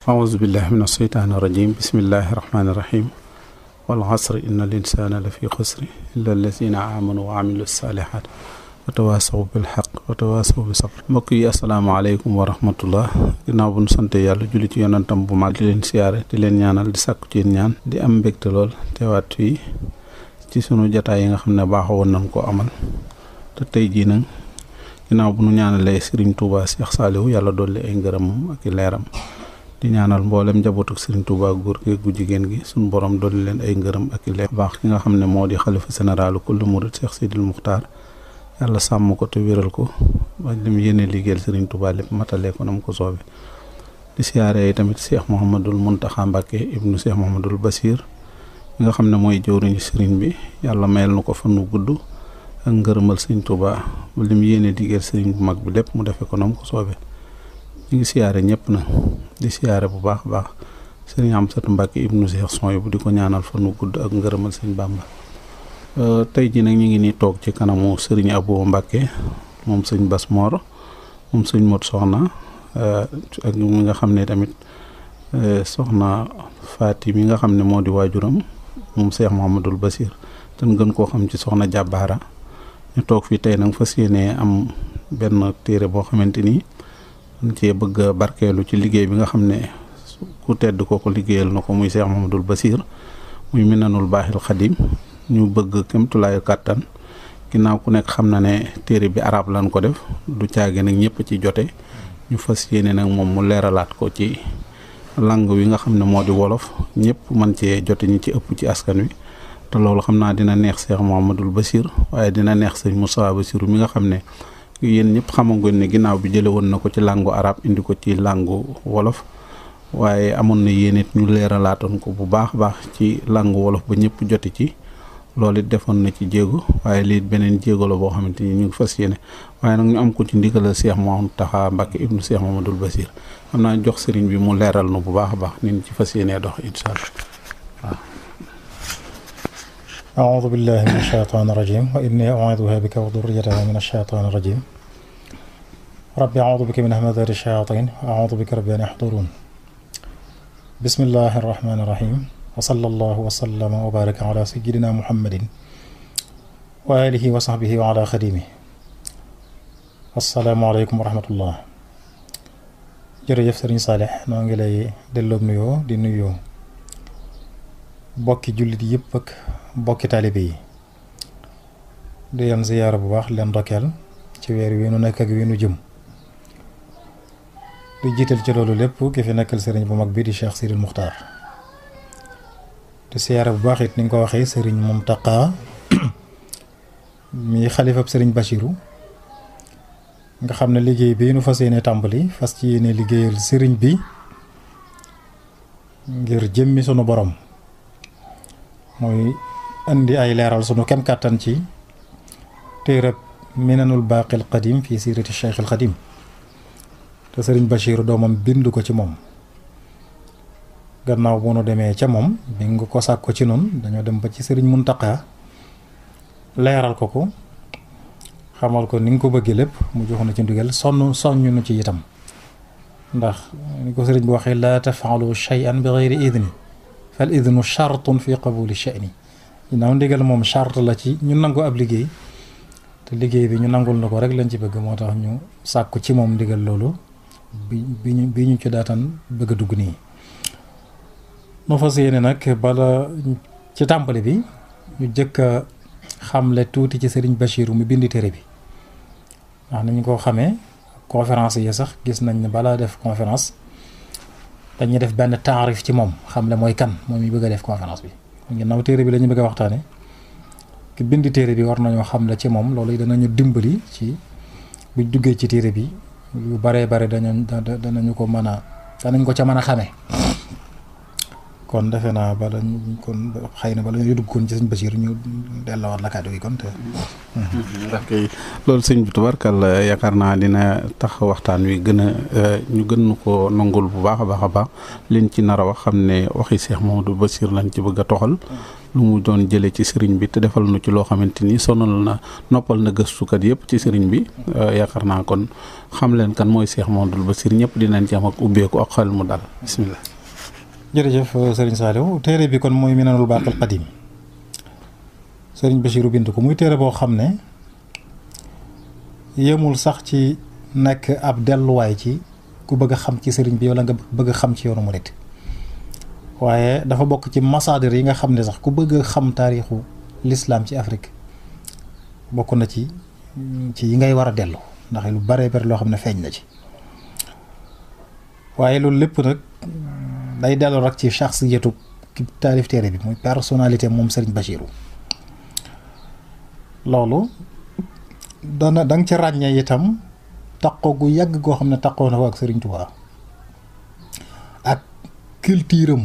aousubillah min asheytaani irajim bismillahi irrahmaaniirrahim wal asri inna al insana la fi xusri illa allazina amanu wa amilu salihat wa tawaasaw bil xaq wa tawaasaw bi sabr. mbokk yi asalaamaaleykum wa rahmatullah. ginnaaw bu nu sante yàlla julli ci yonantam bu mag di leen siyaare di leen ñaanal di sàkku ci ñaan di am mbégte lool teewaat fii ci sunu jataay yi nga xam ne baaxoo woon nañ koo amal te tey jii nag ginnaaw bu nu ñaanalee Serigne Touba Cheikh Saliou yàlla dolli ay ngërëmam ak i leeram di ñaanal mboolem njabootu Serigne Touba góor gi gu jigéen gi suñu borom dolli leen ay ngërëm ak i leer baax ki nga xam ne moo di xalifa général kullu murid Cheikh Sidil Muxtaar yàlla sàmm ko te wéral ko ba lim yéene liggéeyal Serigne Touba lépp matalee ko nam ko soobe di siyaare yi tamit Cheikh Mouhamadul Muntaxa Mbàkke ibnu Cheikh Mouhamadul Basir mi nga xam ne mooy jëwriñu Serigne bi yàlla mayal na ko fan wu gudd ak ngërëmal Serigne Touba ba lim yéene liggéeyal Serigne bu mag bi lépp mu defee ko nam ko soobe ñu ngi siyaare ñëpp na di siyaare bu baax a baax sëriñ Amsatu Mbàkke ibnu Cheikh Son bu di ko ñaanal fan wu gudd ak ngërëmal sëriñ Bàmba. tey ji nag ñu ngi nii toog ci kanamu sëriñ Abo Mbàkke moom sëñ Bas Moor moom sëñ Mot Soxna ak mi nga xam ne tamit soxna Faati mi nga xam ne moo di waajuram moom Cheikh Mouhamadul Basir te gën koo xam ci soxna Jàbbaara ñu toog fii tey nag fas yéenee am benn téere boo xamante ni ñu cee bëgg a barkeelu ci liggéey bi nga xam ne ku tedd ko liggéeyal na ko muy Cheikh Mouhamadul Basir muy Minanul Baaxil Xadim ñu bëgg kémtulaayu kàttan ginnaaw ku nekk xam na ne téere bi arab lan ko def du caage nag ñëpp ci jote ñu fas yéene nag moom mu leeralaat ko ci langue wi nga xam ne moo di wolof ñëpp mën cee jote ñi ci ëpp ci askan wi te loolu xam naa dina neex Cheikh Mouhamadul Basir waaye dina neex sëñ Moussa Bassirou mi nga xam ne yéen ñëpp xamangoon ne ginnaaw bi jële woon na ko ci langue arabe indi ko ci langue wolof waaye amoon na yéen it ñu leeralaatoon ko bu baax a baax ci langue wolof ba ñëpp joti ci loolu it defoon na ci jéego waaye lii beneen jéego la boo xamante ni ñu ngi fas yéene waaye nag ñu am ko ci ndigalal Cheikh Mountakha Mbacké ibnu Cheikh Mouhamadoul Basir xam naa jox sëriñ bi mu leeral na bu baax a baax ni ñu ci fas yéenee dox incha allah waaw. أعوذ بالله من الشيطان الرجيم وإني أعيذها بك وذريتها من الشيطان الرجيم رب أعوذ بك من همزات الشياطين وأعوذ بك رب أن يحضرون بسم الله الرحمن الرحيم وصلى الله وسلم وبارك على سيدنا محمد وآله وصحبه وعلى خديمه السلام عليكم ورحمة الله jërëjëf Sëriñ Saalix noo ngi lay delloo nuyoo di nuyoo bokki jullit yëpp ak bokki taalibe yi di leen ziyaara bu baax leen ndokkeel ci weer wi nu nekk ak wi nu jëm di jiital ci loolu lépp ki fi nekkal sëriñ bu mag bi di Cheikh Sidil Muxtaar di ziyaara bu baax it ni nga ko waxee sëriñ Muntaqa mi xalifab sëriñ Bachiru nga xam ne liggéey bi nu fas yéene tàmbali fas ci yéene liggéeyal sëriñ bi ngir jëmmi sunu borom mooy indi ay leeral sunu kem kàttan ci téereb Minanul Baaqil Qadim fii siirati Cheikhil Xadim te sëriñ Bachir doomam bind ko ci moom gannaaw bu nu demee ca moom bi nga ko sàkk ko ci noonu dañoo dem ba ci sëriñ Muntaqa leeral ko ko xamal ko ni nga ko bëggee lépp mu jox na ci ndigal soññu nu ci itam ndax ni ko sëriñ bi waxee laa tafaalu shay'an bi gayri idni fal idnu chartun fi qabuli sha'ni ginnaaw ndigal moom charte la ci ñu nangu ab liggéey te liggéey bi ñu nangul na ko rek lañ ci bëgg moo tax ñu sàkku ci moom ndigal loolu bi ñu ci daatan bëgg a dugg nii noo fas yéene nag bala ci tàmbali bi ñu jëkk a xamle tuuti ci sëriñ Bachiru mu bind téere bi ndax nañu ko xamee conférence yi sax gis nañ ne balaa def conférence dañuy def benn taarif ci moom xamle mooy kan moom yi bëgg a def conférence bi ginnaaw téere bi la ñu bëgg a waxtaane ki bind téere bi war nañoo xamle ci moom loolu danañu dimbali ci buñ duggee ci téere bi yu baree bare danañu ko mën a danañ ko ca mën a xamee kon defe naa kon xëy na bala ñu dugg kon ci sëñ Bachir ñu delloowaat la kàddu gi kon te ndax kay loolu sëñ bi tubarkal yaakaar naa dina tax waxtaan wi gën a ñu gën ko nangul bu baax a baax liñ ci nar a wax xam ne waxi Cheikh Mouhamadou Basir lañ ci bëgg a toxal lu mu doon jëlee ci sëriñ bi te defal nu ci loo xamante ni sonal na noppal na gëstukat yëpp ci sëriñ bi yaakaar naa kon xam leen kan mooy Cheikh Mouhamadoul Bachir ñëpp dinañ ci am ak ubbeeku ak xel mu dal bismillah. jërëjëf sëriñ Saliou téere bi kon mooy Minanul Baaqil Qadiim sëriñ Bachiru bind ko muy téere boo xam ne yemul sax ci nekk ab delluwaay ci ku bëgg a xam ci sëriñ bi wala nga bëgg a xam ci yoonu murit waaye dafa bokk ci masaadir yi nga xam ne sax ku bëgg a xam taarixu lislaam ci Afrique bokk na ci yi ngay war a dellu ndax lu bare bare loo xam ne feeñ na ci waaye loolu lépp nag day dellu rek ci shaxsiyatu ki taalif téere bi muy personnalité moom sëriñ Bachiru loolu danga ci ràññee itam taqoo gu yàgg goo xam ne taqoo na ko ak sëriñ Tuubaa ak culture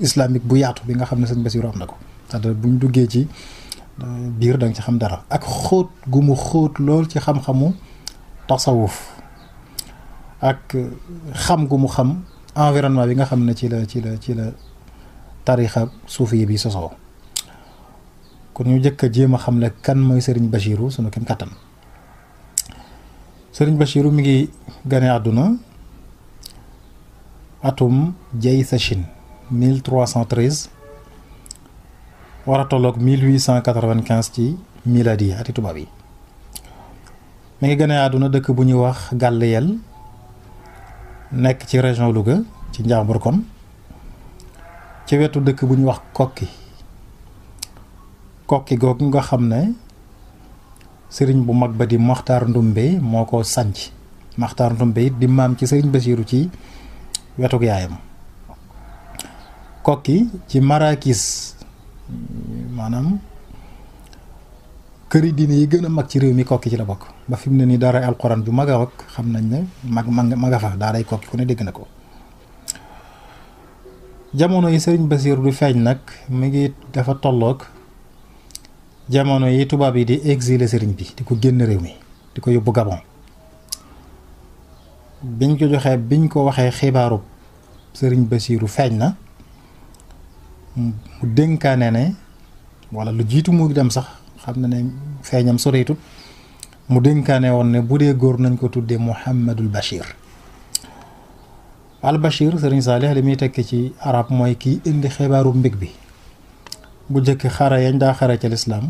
islamique bu yaatu bi nga xam ne sëriñ Bachiru am na ko c'est-à-dire bu ñu duggee ci biir da nga ci xam dara ak xóot gu mu xóot lool ci xam-xamu tasawuf ak xam gu mu xam environnement bi nga xam ne ci la tarixa suufi bi sosoo kon ñu jëkk a jéem a xam le kan mooy sëriñ Bachiru sunu kem kattan sëriñ Bachiru mi ngi gane àdduna atum jay sachin 1313 war a tolloog 1895 ci miladi ati tubaab yi mi ngi gane àdduna dëkk bu ñuy wax Gàlleyel nekk ci région Louga ci Njàmbur kon ci wetu dëkk bu ñuy wax kokki googu nga xam ne sëriñ bu mag ba di Maxtaar Ndumbe moo ko sanc Maxtaar Ndumbe it di maam ci sëriñ Bachiru ci wetuk yaayam kokki ci Marrakech maanaam këri diine yi gën a mag ci réew mi kokki ci la bokk ba fi mu ne nii daaray alxuraan ju mag a wax xam nañ ne mag fa daaray kokki ku ne dégg na ko jamono yi sëriñ Bachiru du feeñ nag mi ngi dafa tolloog jamono yi tubaab yi di exilé sëriñ bi di ko génn réew mi di ko yóbbu Gabon biñ ko waxee xibaaru sëriñ Bachiru feeñ na mu dénkaane ne wala lu jiitu mu dem sax xam na ne feeñam soreetut mu dénkaane woon ne bu dee góor nañ ko tuddee Mouhamadul Bachir al Bachir sëriñ Saalih li muy tekki ci arab mooy kiy indi xibaaru mbég bi bu jëkk xare yañ daa xare ca lislaam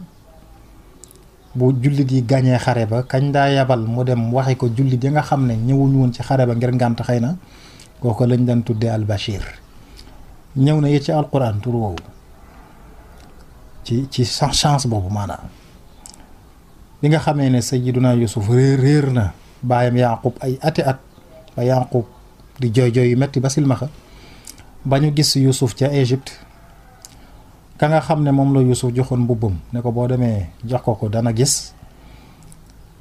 bu jullit yi gañee xare ba kañ daa yabal mu dem waxi ko jullit yi nga xam ne ñëwuñu woon ci xare ba ngir ngànt xëy na kooku lañ daan tuddee al Bachir ñëw na it ci alquran tur woowu ci chance boobu maanaam bi nga xamee ne sayyiduna Yusuf réer na baayam Yaqub ay ati at ba Yaqub di jooy yu metti ba silmaxa ba ñu gis Yusuf ca Égypte ka nga xam ne moom la Yusuf joxoon mbubbam ne ko boo demee jox ko dana gis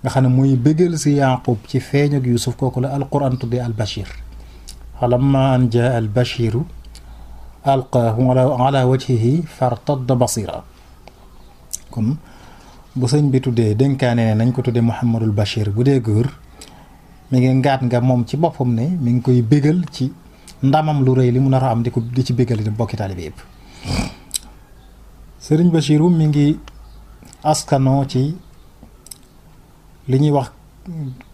nga xam ne muy bëggal si Yaqub ci feeñ ak Yusuf kooku la alquran tuddee al Bachir falamma an jaa al Bachiru alqaahu ala wajhihi fartadda basira kon bu sëñ bi tuddee dénkaane ne nañ ko tuddee Mouhamadul Bachir bu dee góor mi ngi ngaat nga moom ci boppam ne mi ngi koy bégal ci ndamam lu rëy li mu nar a am di ci bégal di bokki taalibe yëpp sëriñ Bachiru mi ngi askanoo ci li ñuy wax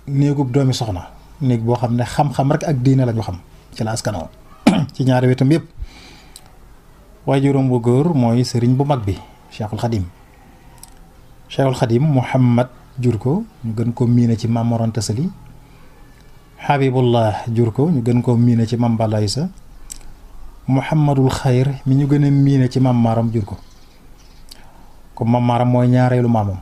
néegub doomi soxna néeg boo xam ne xam-xam rek ak diine lañu xam ci la askanoo ci ñaari wetam yëpp waajuram bu góor mooy sëriñ bu mag bi Cheikhul Khadim Muhammad jur ko ñu gën ko miine ci Maam Mor Anta Sali Habibullah jur ko ñu gën koo miine ci Maam Balla Isa Muhammadul Xayr mi ñu gën a miine ci Maam Maaram jur ko comme Maam Maaram mooy ñaareelu maamam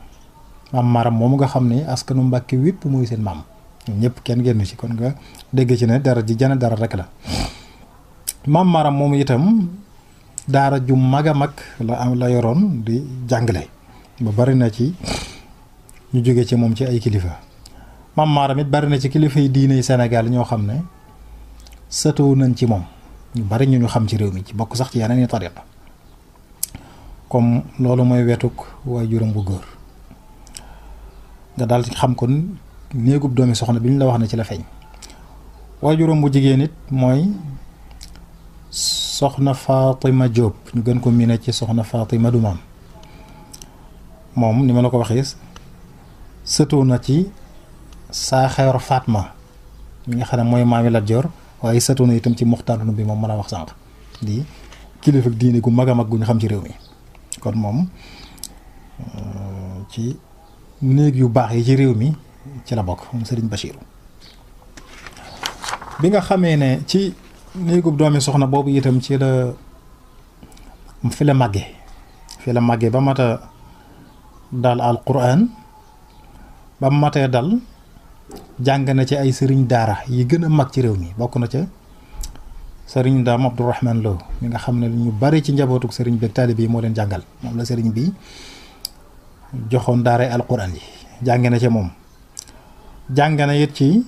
Maam Maaram moomu nga xam ne askanu Mbàkke wépp mooy seen maam ñoom ñëpp kenn génn ci kon nga dégg ci ne dara ji jana dara rek la Maam Maaram moomu itam daara ju mag a mag la yoroon di jàngale ba bari na ci ñu jóge ci moom ci ay kilifa Maam Maaram it bari na ci kilifa yi diine Sénégal ñoo xam ne sëtoo nañ ci moom ñu bari ñu xam ci réew mi ci bokk sax ci yeneen i tariqa comme loolu mooy wetuk waajuram bu góor nga daal di xam kon néegub doomi soxna bi ñu la wax ne ci la feeñ waajuram bu jigéen it mooy soxna Fatima Diop ñu gën ko miine ci soxna Fatima du maam moom ni ma la ko waxee sëtoo na ci Saaxeer Fatma mi nga xam ne mooy maami Lat Joor waaye sëtoo na itam ci Muxtaar bi moom mën a wax sànq di kilifa diine gu mag a mag gu ñu xam ci réew mi kon moom ci néeg yu baax yi ci réew mi ci la bokk moom Serigne Bachirou bi nga xamee ne ci néegub doomi soxna boobu itam ci la fi la màgge ba mata dal alquran ba matee dal jàng na ci ay sëriñ daara yi gën a mag ci réew mi bokk na ca sëriñ Daam Abdourahman Lo mi nga xam ne ñu bari ci njabootuk sëriñ beeg taalibe yi moo leen jàngal moom la sëriñ bi joxoon daaray alquran yi jàng na ca moom jàng na it ci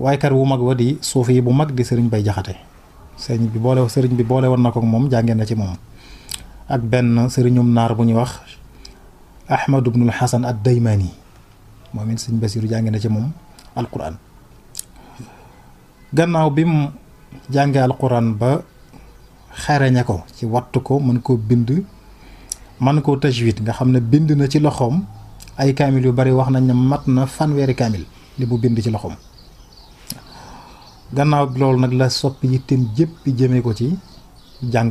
waaykat wu mag wa di suufi yi bu mag di sëriñ Bay Jaxate sëriñ bi boole woon na ko moom jàngee na ci moom ak benn sëriñum naar bu ñuy wax Ahmad ibnul Hasan ad-Daymani moom it sëriñ Basiiru jàngee na ci moom alquran gannaaw bi mu jàngee alquran ba xereñe ko ci wattu ko mën koo bind mën koo tajwid nga xam ne bind na ci loxoom ay kaamil yu bari wax nañ ne mat na fanweeri kaamil li mu bind ci loxoom gannaaw bi loolu nag la soppi yitteem jëppi jëmee ko ci jàng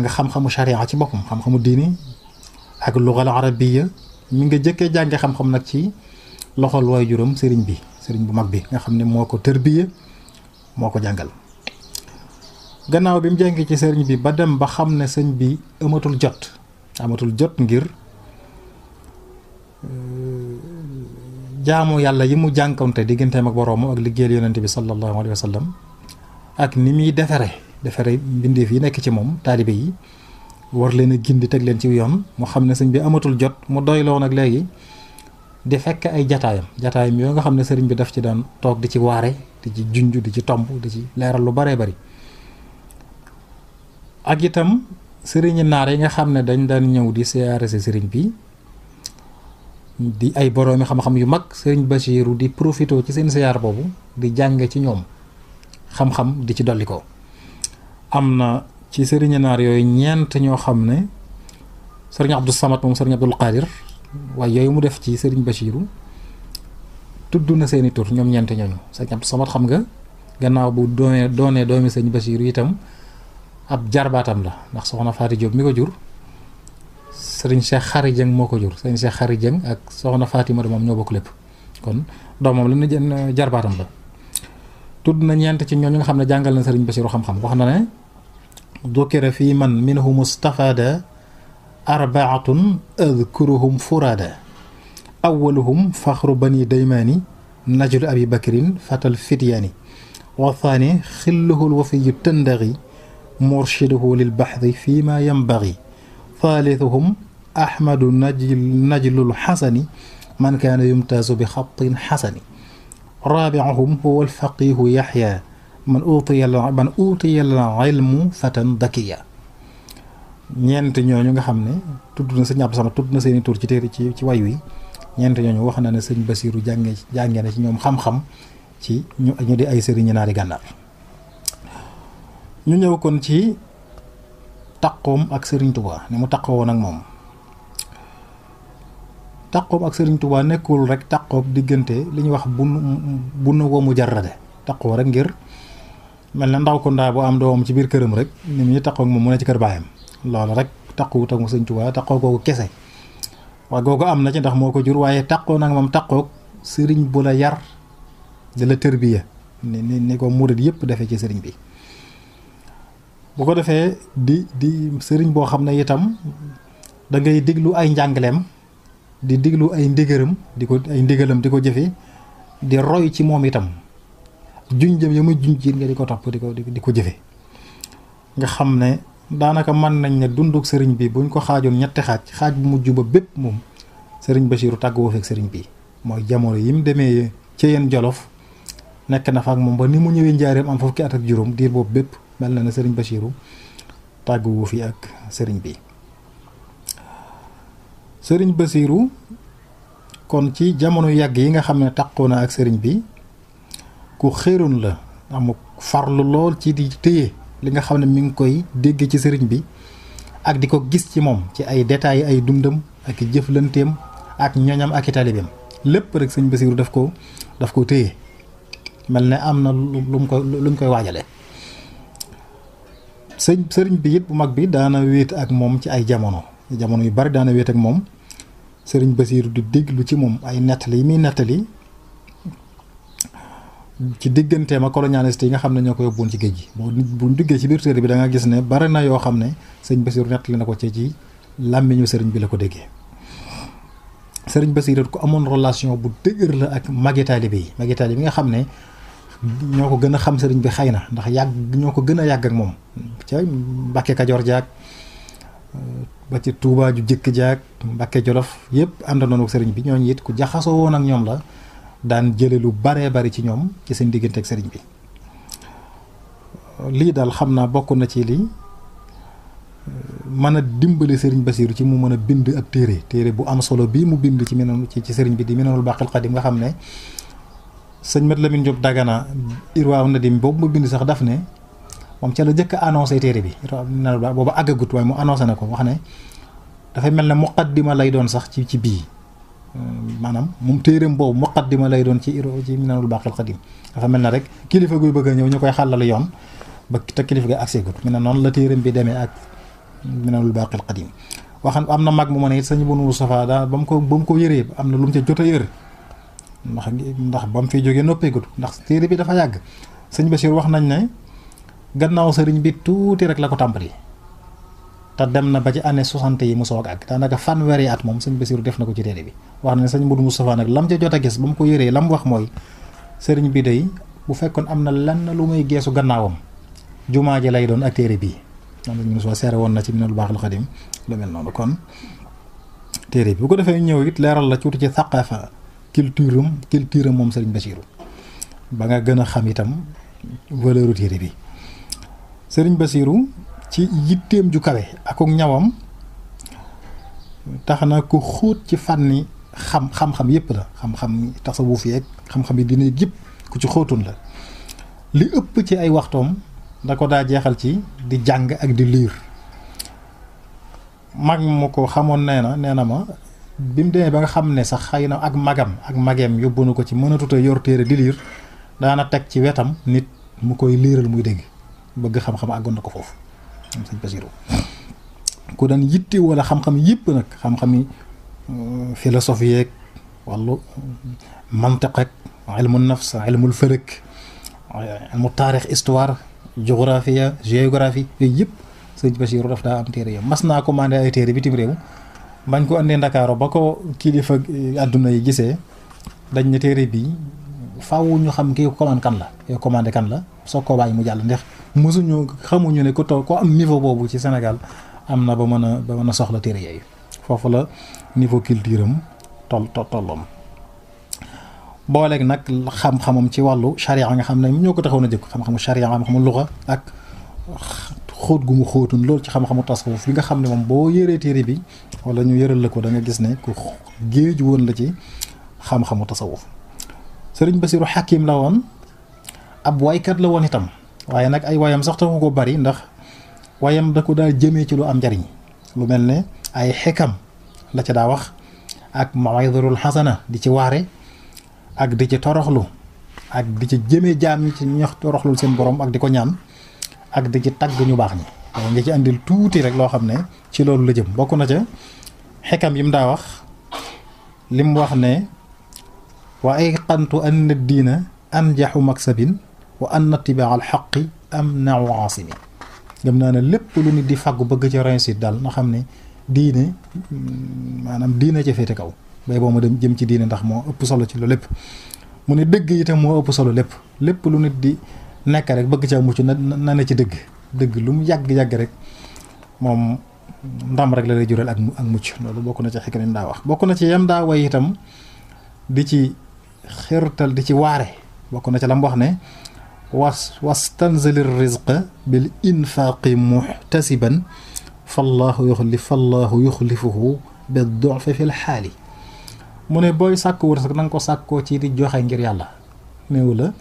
xam-xamu sharia ci boppam xam-xamu diini ak lugal arabiya mi nga jëkkee jànge xam-xam nag ci loxol waajuram sëriñ bu mag bi nga xam ne moo ko tërbiya moo ko jàngal gannaaw bi mu jàngee ci sëriñ bi ba dem ba xam ne sëñ bi amatul jot ngir jaamu yàlla yi mu jànkonte digganteem ak boroomam ak liggéeyal yonent bi sallallahu alayhi wa sallam ak ni muy defare mbindeef yi nekk ci moom taalibe yi war leen a gindi teg leen ci yoon mu xam ne sëñ bi amatul jot mu doyloo nag léegi di fekk ay jataayam yoo nga xam ne sëriñ bi daf ci daan toog di ci waare di ci junj di ci tomb di ci leeral lu baree bari ak itam sëriñi naar yi nga xam ne dañ daan ñëw di siyaare si sëriñ bi di ay boroomi xam-xam yu mag sëriñ Basiiru di profité ci seen siyaar boobu di jàng ci ñoom xam-xam di ci dolli ko am na ci sëriñi naar yooyu ñeent ñoo xam ne sëriñ Abdou Samad moom sëriñ Abdul Qadir waaye yooyu mu def ci sëriñ Basiiru tudd na seeni tur ñoom ñeent ñooñu sëriñ Abdou Samad xam nga gannaaw bu doonee doomi sëriñ Basiiru itam ab jarbaatam la ndax soxna Faati Jóob mi ko jur sëriñ Cheikh Xari Jëng moo ko jur sëriñ Cheikh Xari Jëng ak soxna Fatima moom ñoo bokk lépp kon doomam la na jarbaatam la tudd na ñeent ci ñooñu nga xam ne jàngal na sëriñ Basiiru xam-xam wax na ne dukira fii man minhum mustafada arbaatun adkuruhum furada awaluhum faxru bani daymaani najlu abi bakrin fatal fityaani wa thani xilluhu lwafiyu tëndari murshiduhu lil baxdi fii ma yambagi thalithuhum ahmadu najlul xasani man kaana yumtaazu bi xatin xasani raabiuhum huwa alfaqihu yaxya man utiya al ilmu fatan dakiya ñeent ñooñu nga xam ne tudd na sëñ Abdou Samad tudd na seeni tur ci téere ci way wi ñeent ñooñu wax na ne sëñ Basiiru jàngee na ci ñoom xam-xam ci ñu di ay sëriñi naari gànnaar ñu ñëw kon ci taqoom ak sëriñ Touba ni mu taqowoon ak moom taqoom ak sëriñ Touba nekkul rek taqoom diggante li ñuy wax bu nu wa mu jarrade taqoo rek ngir mel na ndaw ko ndaa bu am doomam ci biir këram rek ni mu ñu taqoo ak moom mu ne ci kër baayam loolu rek taqoowut ak mu sëriñ Touba taqoo googu kese waaye googu am na ci ndax moo ko jur waaye taqoo nag moom taqoog sëriñ bu la yar di la tërbiya ni ko murid yëpp defee ci sëriñ bi bu ko defee di sëriñ boo xam ne itam da ngay diglu ay njàngaleem di diglu ay ndigalam di ko jëfe di roy ci moom itam junjëm ya muy junjiit nga di ko topp di ko jëfe nga xam ne daanaka mën nañ ne dunduk sëriñ bi buñ ko xaajoon ñetti xaaj bu mujj ba bépp moom sëriñ Basiiru tàggoo fekk sëriñ bi mooy jamono yi mu demee ci yeen Jolof nekk na fa ak moom ba ni mu ñëwee njaareem am fukki at ak juróom diir boobu bépp mel na ne sëriñ Basiiru tàgguwu fi ak sëriñ bi sëriñ Basiiru kon ci jamono yàgg yi nga xam ne taqoo na ak sëriñ bi ku xéeroon la am farlu lool ci di téye li nga xam ne mi ngi koy dégg ci sëriñ bi ak di ko gis ci moom ci ay détails ay dundam ak jëflanteem ak ñoñam ak i taalibeem lépp rek sëñ Basiiru daf ko téye mel ne am na lu mu koy waajale sëriñ bi it bu mag bi daana wéet ak moom ci ay jamono yu bari daana wéet ak moom sëriñ Basiiru di déglu ci moom ay nettali yi muy nettali ci digganteem ak colonialiste yi nga xam ne ñoo ko yóbbuwoon ci géej gi bu duggee ci biir téere bi da nga gis ne bari na yoo xam ne sëñ Basiiru nettali na ko ci làmmiñu sëriñ bi la ko déggee sëriñ Basiiru ko amoon relation bu dëgër la ak magi taalibe yi bi nga xam ne ñoo ko gën a xam sëriñ bi xëy na ndax ñoo ko gën a yàgg ak moom ca Mbàkke Kajoor jaag ba ci Tuubaa ju jëkk jaag Mbàkke Jolof yëpp àndandoon ak sëriñ bi ñooñu it ku jaxasoo woon ak ñoom la daan jële lu baree bari ci ñoom ci seen diggante ak sëriñ bi lii daal xam naa bokk na ci lii mën a dimbali sëriñ Basiiru ci mu mën a bind ab téere bu am solo bii mu bind ci sëriñ bi di Minanul Baaqil Qadiim nga xam ne sëñ Mat Lamin Jóob Dagana Irwaaw Nadim boobu mu bind sax daf ne moom ca la jëkk a annoncé téere bi booba àggagut waaye mu annoncé na ko wax ne dafay mel ne muqaddima lay doon sax ci bii maanaam moom téereem boobu muqaddima lay doon ci Minanul Baaqil Qadiim dafa mel ne rek kilifa guy bëgg a ñëw ñu koy xàllal yoon ba te kilifa ga accès gut mi ne noonu la téereem bi demee ak Minanul Baaqil Qadiim waxan am na mag mu ma ne it sëñ Bunu Mustafaa daa ba mu ko yëree am na lu mu ca jot a yër ndax ba mu fiy jógee noppeegut ndax téere bi dafa yàgg sëñ Basiiru wax nañ ne gannaaw sëriñ bi tuuti rek la ko tàmbali te dem na ba ci année 60 yi mu soog àgg daanaka fanweeri at moom sëñ Basiiru def na ko ci téere bi wax na ne sëñ Bunu Mustafaa nag lam ca jot a gis ba mu ko yëree lam wax mooy sëriñ bi day bu fekkoon am na lenn lu muy geesu gannaawam jumaa ji lay doon ak téere bii noonu lañ soo seere woon na ci Minanul Baaqil Qadiim lu mel noonu kon téere bi bu ko defee ñëw it leeral la tuuti ci thaqaafa culture moom sëriñ Basiiru ba nga gën a xam itam valeur téere bi sëriñ Basiiru ci yitteem ju kawe ak ñawam tax na ko xóot ci fànni xam-xam yépp la xam-xam tasawuf yeeg xam-xam yi dina yëpp ku ci xóotun la li ëpp ci ay waxtoom da ko daa jeexal ci di jàng ak di liir mag mu ko xamoon nee na ma bi mu demee ba nga xam ne sax xëy na ak mageem yóbbu na ko ci mënatut a yor téere di liir daana teg ci wetam nit mu koy liiral muy dégg bëgg xam-xam àggoon na ko foofu am sëñ Basiiru ku daan yitte wala xam-xam yëpp nag xam-xami philosophie yeeg wàllu mantiq ak ilmu nafs ilmul falak ilmu taarix histoire géographie yooyu yëpp sëñ Basiiru daf daa am téere yow mas naa commandé ay téere bitim réew bañ ko andee Ndakaaru ba ko kilifa àdduna yi gisee dañ ne téere bi faaw ñu xam ki commandé kan la soo ko bàyyi mu jàll ndax mosuñu xamuñu ne ko am niveau boobu ci Sénégal am na ba mën a soxla téere yooyu foofu la niveau culture am tolloon booleeg nag xam-xamam ci wàllu charia nga xam ne ñoo ko taxaw na jëkk xam-xamu charia xam-xamu luxa ak xóot gu mu xóotun loolu ci xam-xamu tasawuf bi nga xam ne moom boo yëree téere bi wala ñu yëral la ko da nga gis ne ku géej woon la ci xam-xamu tasawuf sëriñ Basiiru xakim la woon ab waykat la woon itam waaye nag ay wayam sax taxu ko bari ndax wayam da ko daa jëmee ci lu am njariñ lu mel ne ay xikam la ca daa wax ak mawaidul xasana di ci waare ak di ci toroxlu ak di ci jëmee jaam ñi ci ñax toroxlul seen borom ak di ko ñaan ak di ci tagg ñu baax ñi waaye nga ci andil tuuti rek loo xam ne ci loolu la jëm bokk na ca xikam yi mu daa wax lim wax ne wa ayqantu anna diina anjaxu maksabin wa anna tibaa al xaqi amnau aasimi gëm naa ne lépp lu nit di fàggu bëgg ci réussite daal na xam ne diine maanaam diine ca féete kaw bay boo ma dem jëm ci diine ndax moo ëpp solo ci loolu lépp mu ne dëgg itam moo ëpp solo lépp lu nit di nekk rek bëgg ca mucc na ne ci dëgg lu mu yàgg rek moom ndam rek la lay jural ak mucc loolu bokk na ci xikam yi daa wax bokk na ci yam daa way itam di ci xirtal di ci waare bokk na ci lam wax ne wastanzilir rizqa bil infaqi muhtasiban fallahu yuxlifuhu bi du'fi fil xaali mu ne booy sàkk wërsëg na nga ko sàkkoo ci di joxe ngir yàlla néew la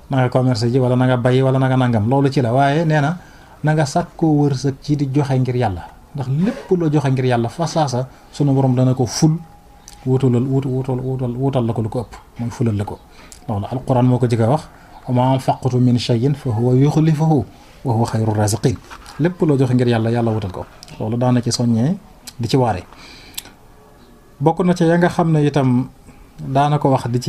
na nga commerce ji wala na nga bay wala na nga nangam loolu ci la waaye nee na na nga sàkkoo wërsëg ci di joxe ngir yàlla ndax lépp loo joxe ngir yàlla fa saasa sunu borom dana ko ful wutal la ko lu ko ëpp mooy fulal la ko loolu alquran moo ko jëkk a wax wa ma anfaqtum min shay'in fa huwa yukhlifuhu wa huwa khayru raziqin lépp loo joxe ngir yàlla yàlla wutal ko loolu daana ci soññee di ci waare bokk na ci ya nga xam ne itam daana ko wax di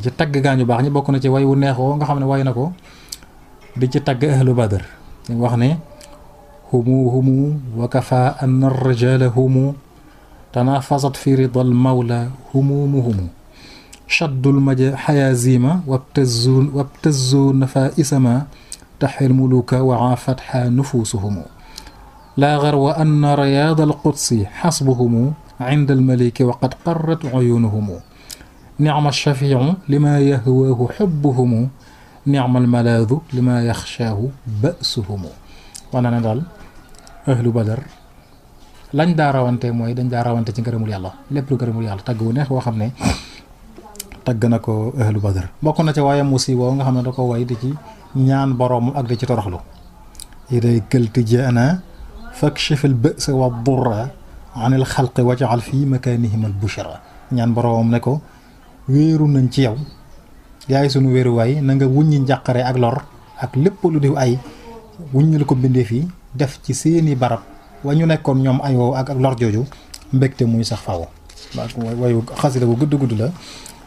ci tagg gaañu baax ñi bokk na ci way wu neexoo nga xam ne way na ko di ci tagg ahlu badr ñu wax ne humu wa kafa an ar-rijala humu tanafasat fi ridal mawla humumuhumu shaddul hayazima wabtazzu nafaisama taxil muluka wa afatha nufusuhumu la gharwa an riyad al-qudsi hasbuhumu عند الملك وقد قرت عيونهم نعم الشفيع لما يهواه حبهم نعم الملاذ لما يخشاه بأسهم وانا ندال أهل بدر lañ daa rawante mooy dañ daa rawante ci ngërëmul yàlla lépp lu ngërëmul yàlla tagg wu neex boo xam ne tagg na ko ahlu badar bokk na ca waaye musiba nga xam ne da ko way di ci ñaan boroom ak di ci toroxlu iday këlti jaana fakshif al ba'sa wa durra anil xalqi wajal fii makaanihim al bushra ñaan boroom ne ko wéeru nañ ci yow yaay sunu wéeruwaay na nga wuññi njàqare ak lor ak lépp lu diw ay wuññi la ko bindee fii def ci seeni barab wa ñu nekkoon ñoom ayoo ak lor jooju mbégte muy sax faw wayu xasida bu gudd la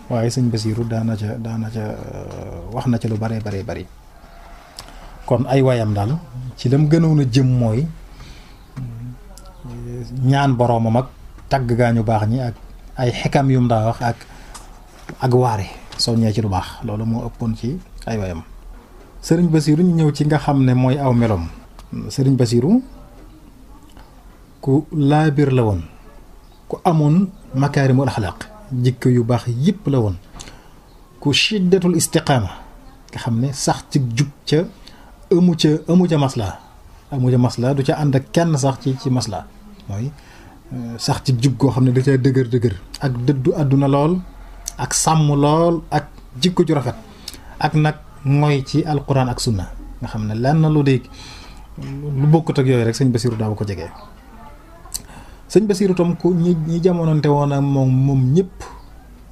waaye sëñ Basiiru daana ca wax na ca lu bare bari kon ay wayam daal ci lam gënoon a jëm mooy ñaan boroomam ak tagg gaañu baax ñi ak ay xekam yum daa wax ak waare soññee ci lu baax loolu moo ëppoon ci ay wayam sëriñ Basiiru ñu ñëw ci nga xam ne mooy aw melom sëriñ Basiiru ku laabir la woon ku amoon makaarimul axlaaq jikko yu baax yëpp la woon ku shiddatul istiqaama nga xam ne sax ci jub ca amu ca masla du ca ànd ak kenn sax ci masla mooy sax ci jub goo xam ne da ca dëgër ak dëddu àdduna lool ak sàmm lool ak jikko ju rafet ak nag mooy ci alquran ak sunna nga xam ne lenn lu bokkut ak yooyu rek sëñ Basiiru daaw ko jege. sëñ Basiiru tam ku ñi jamononte woon ak moom ñëpp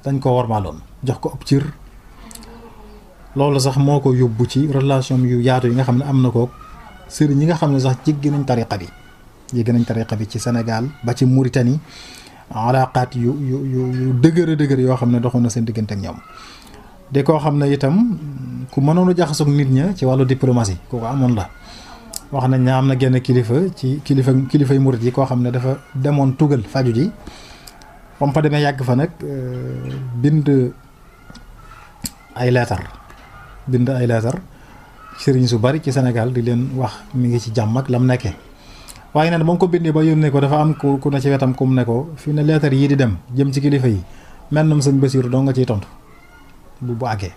dañ ko warmaaloon jox ko ab cër loolu sax moo ko yóbbu ci relation yu yaatu yi nga xam ne am na ko sëriñ yi nga xam ne sax jéggi nañ tariqa bi ci Sénégal ba ci Mauritanie alaqaat yu dëgër yoo xam ne doxoon na seen diggante ak ñoom de koo xam ne itam ku mënoon a jaxasoog nit ña ci wàllu diplomatie ku ko amoon la wax nañ ne am na genn kilifay murit yi koo xam ne dafa demoon tugal faju ji ba mu fa demee yàgg fa nag bind ay leetar sëriñ su bari ci Sénégal di leen wax mi ngi ci jàmm ak lam nekkee waaye nag ba mu ko bindee ba yónnee ko dafa am ku ne ci wetam ku mu ne ko fi ne leetar yii di dem jëm ci kilifa yi mel na sëñ Basiiru doo nga ciy tontu bu àggee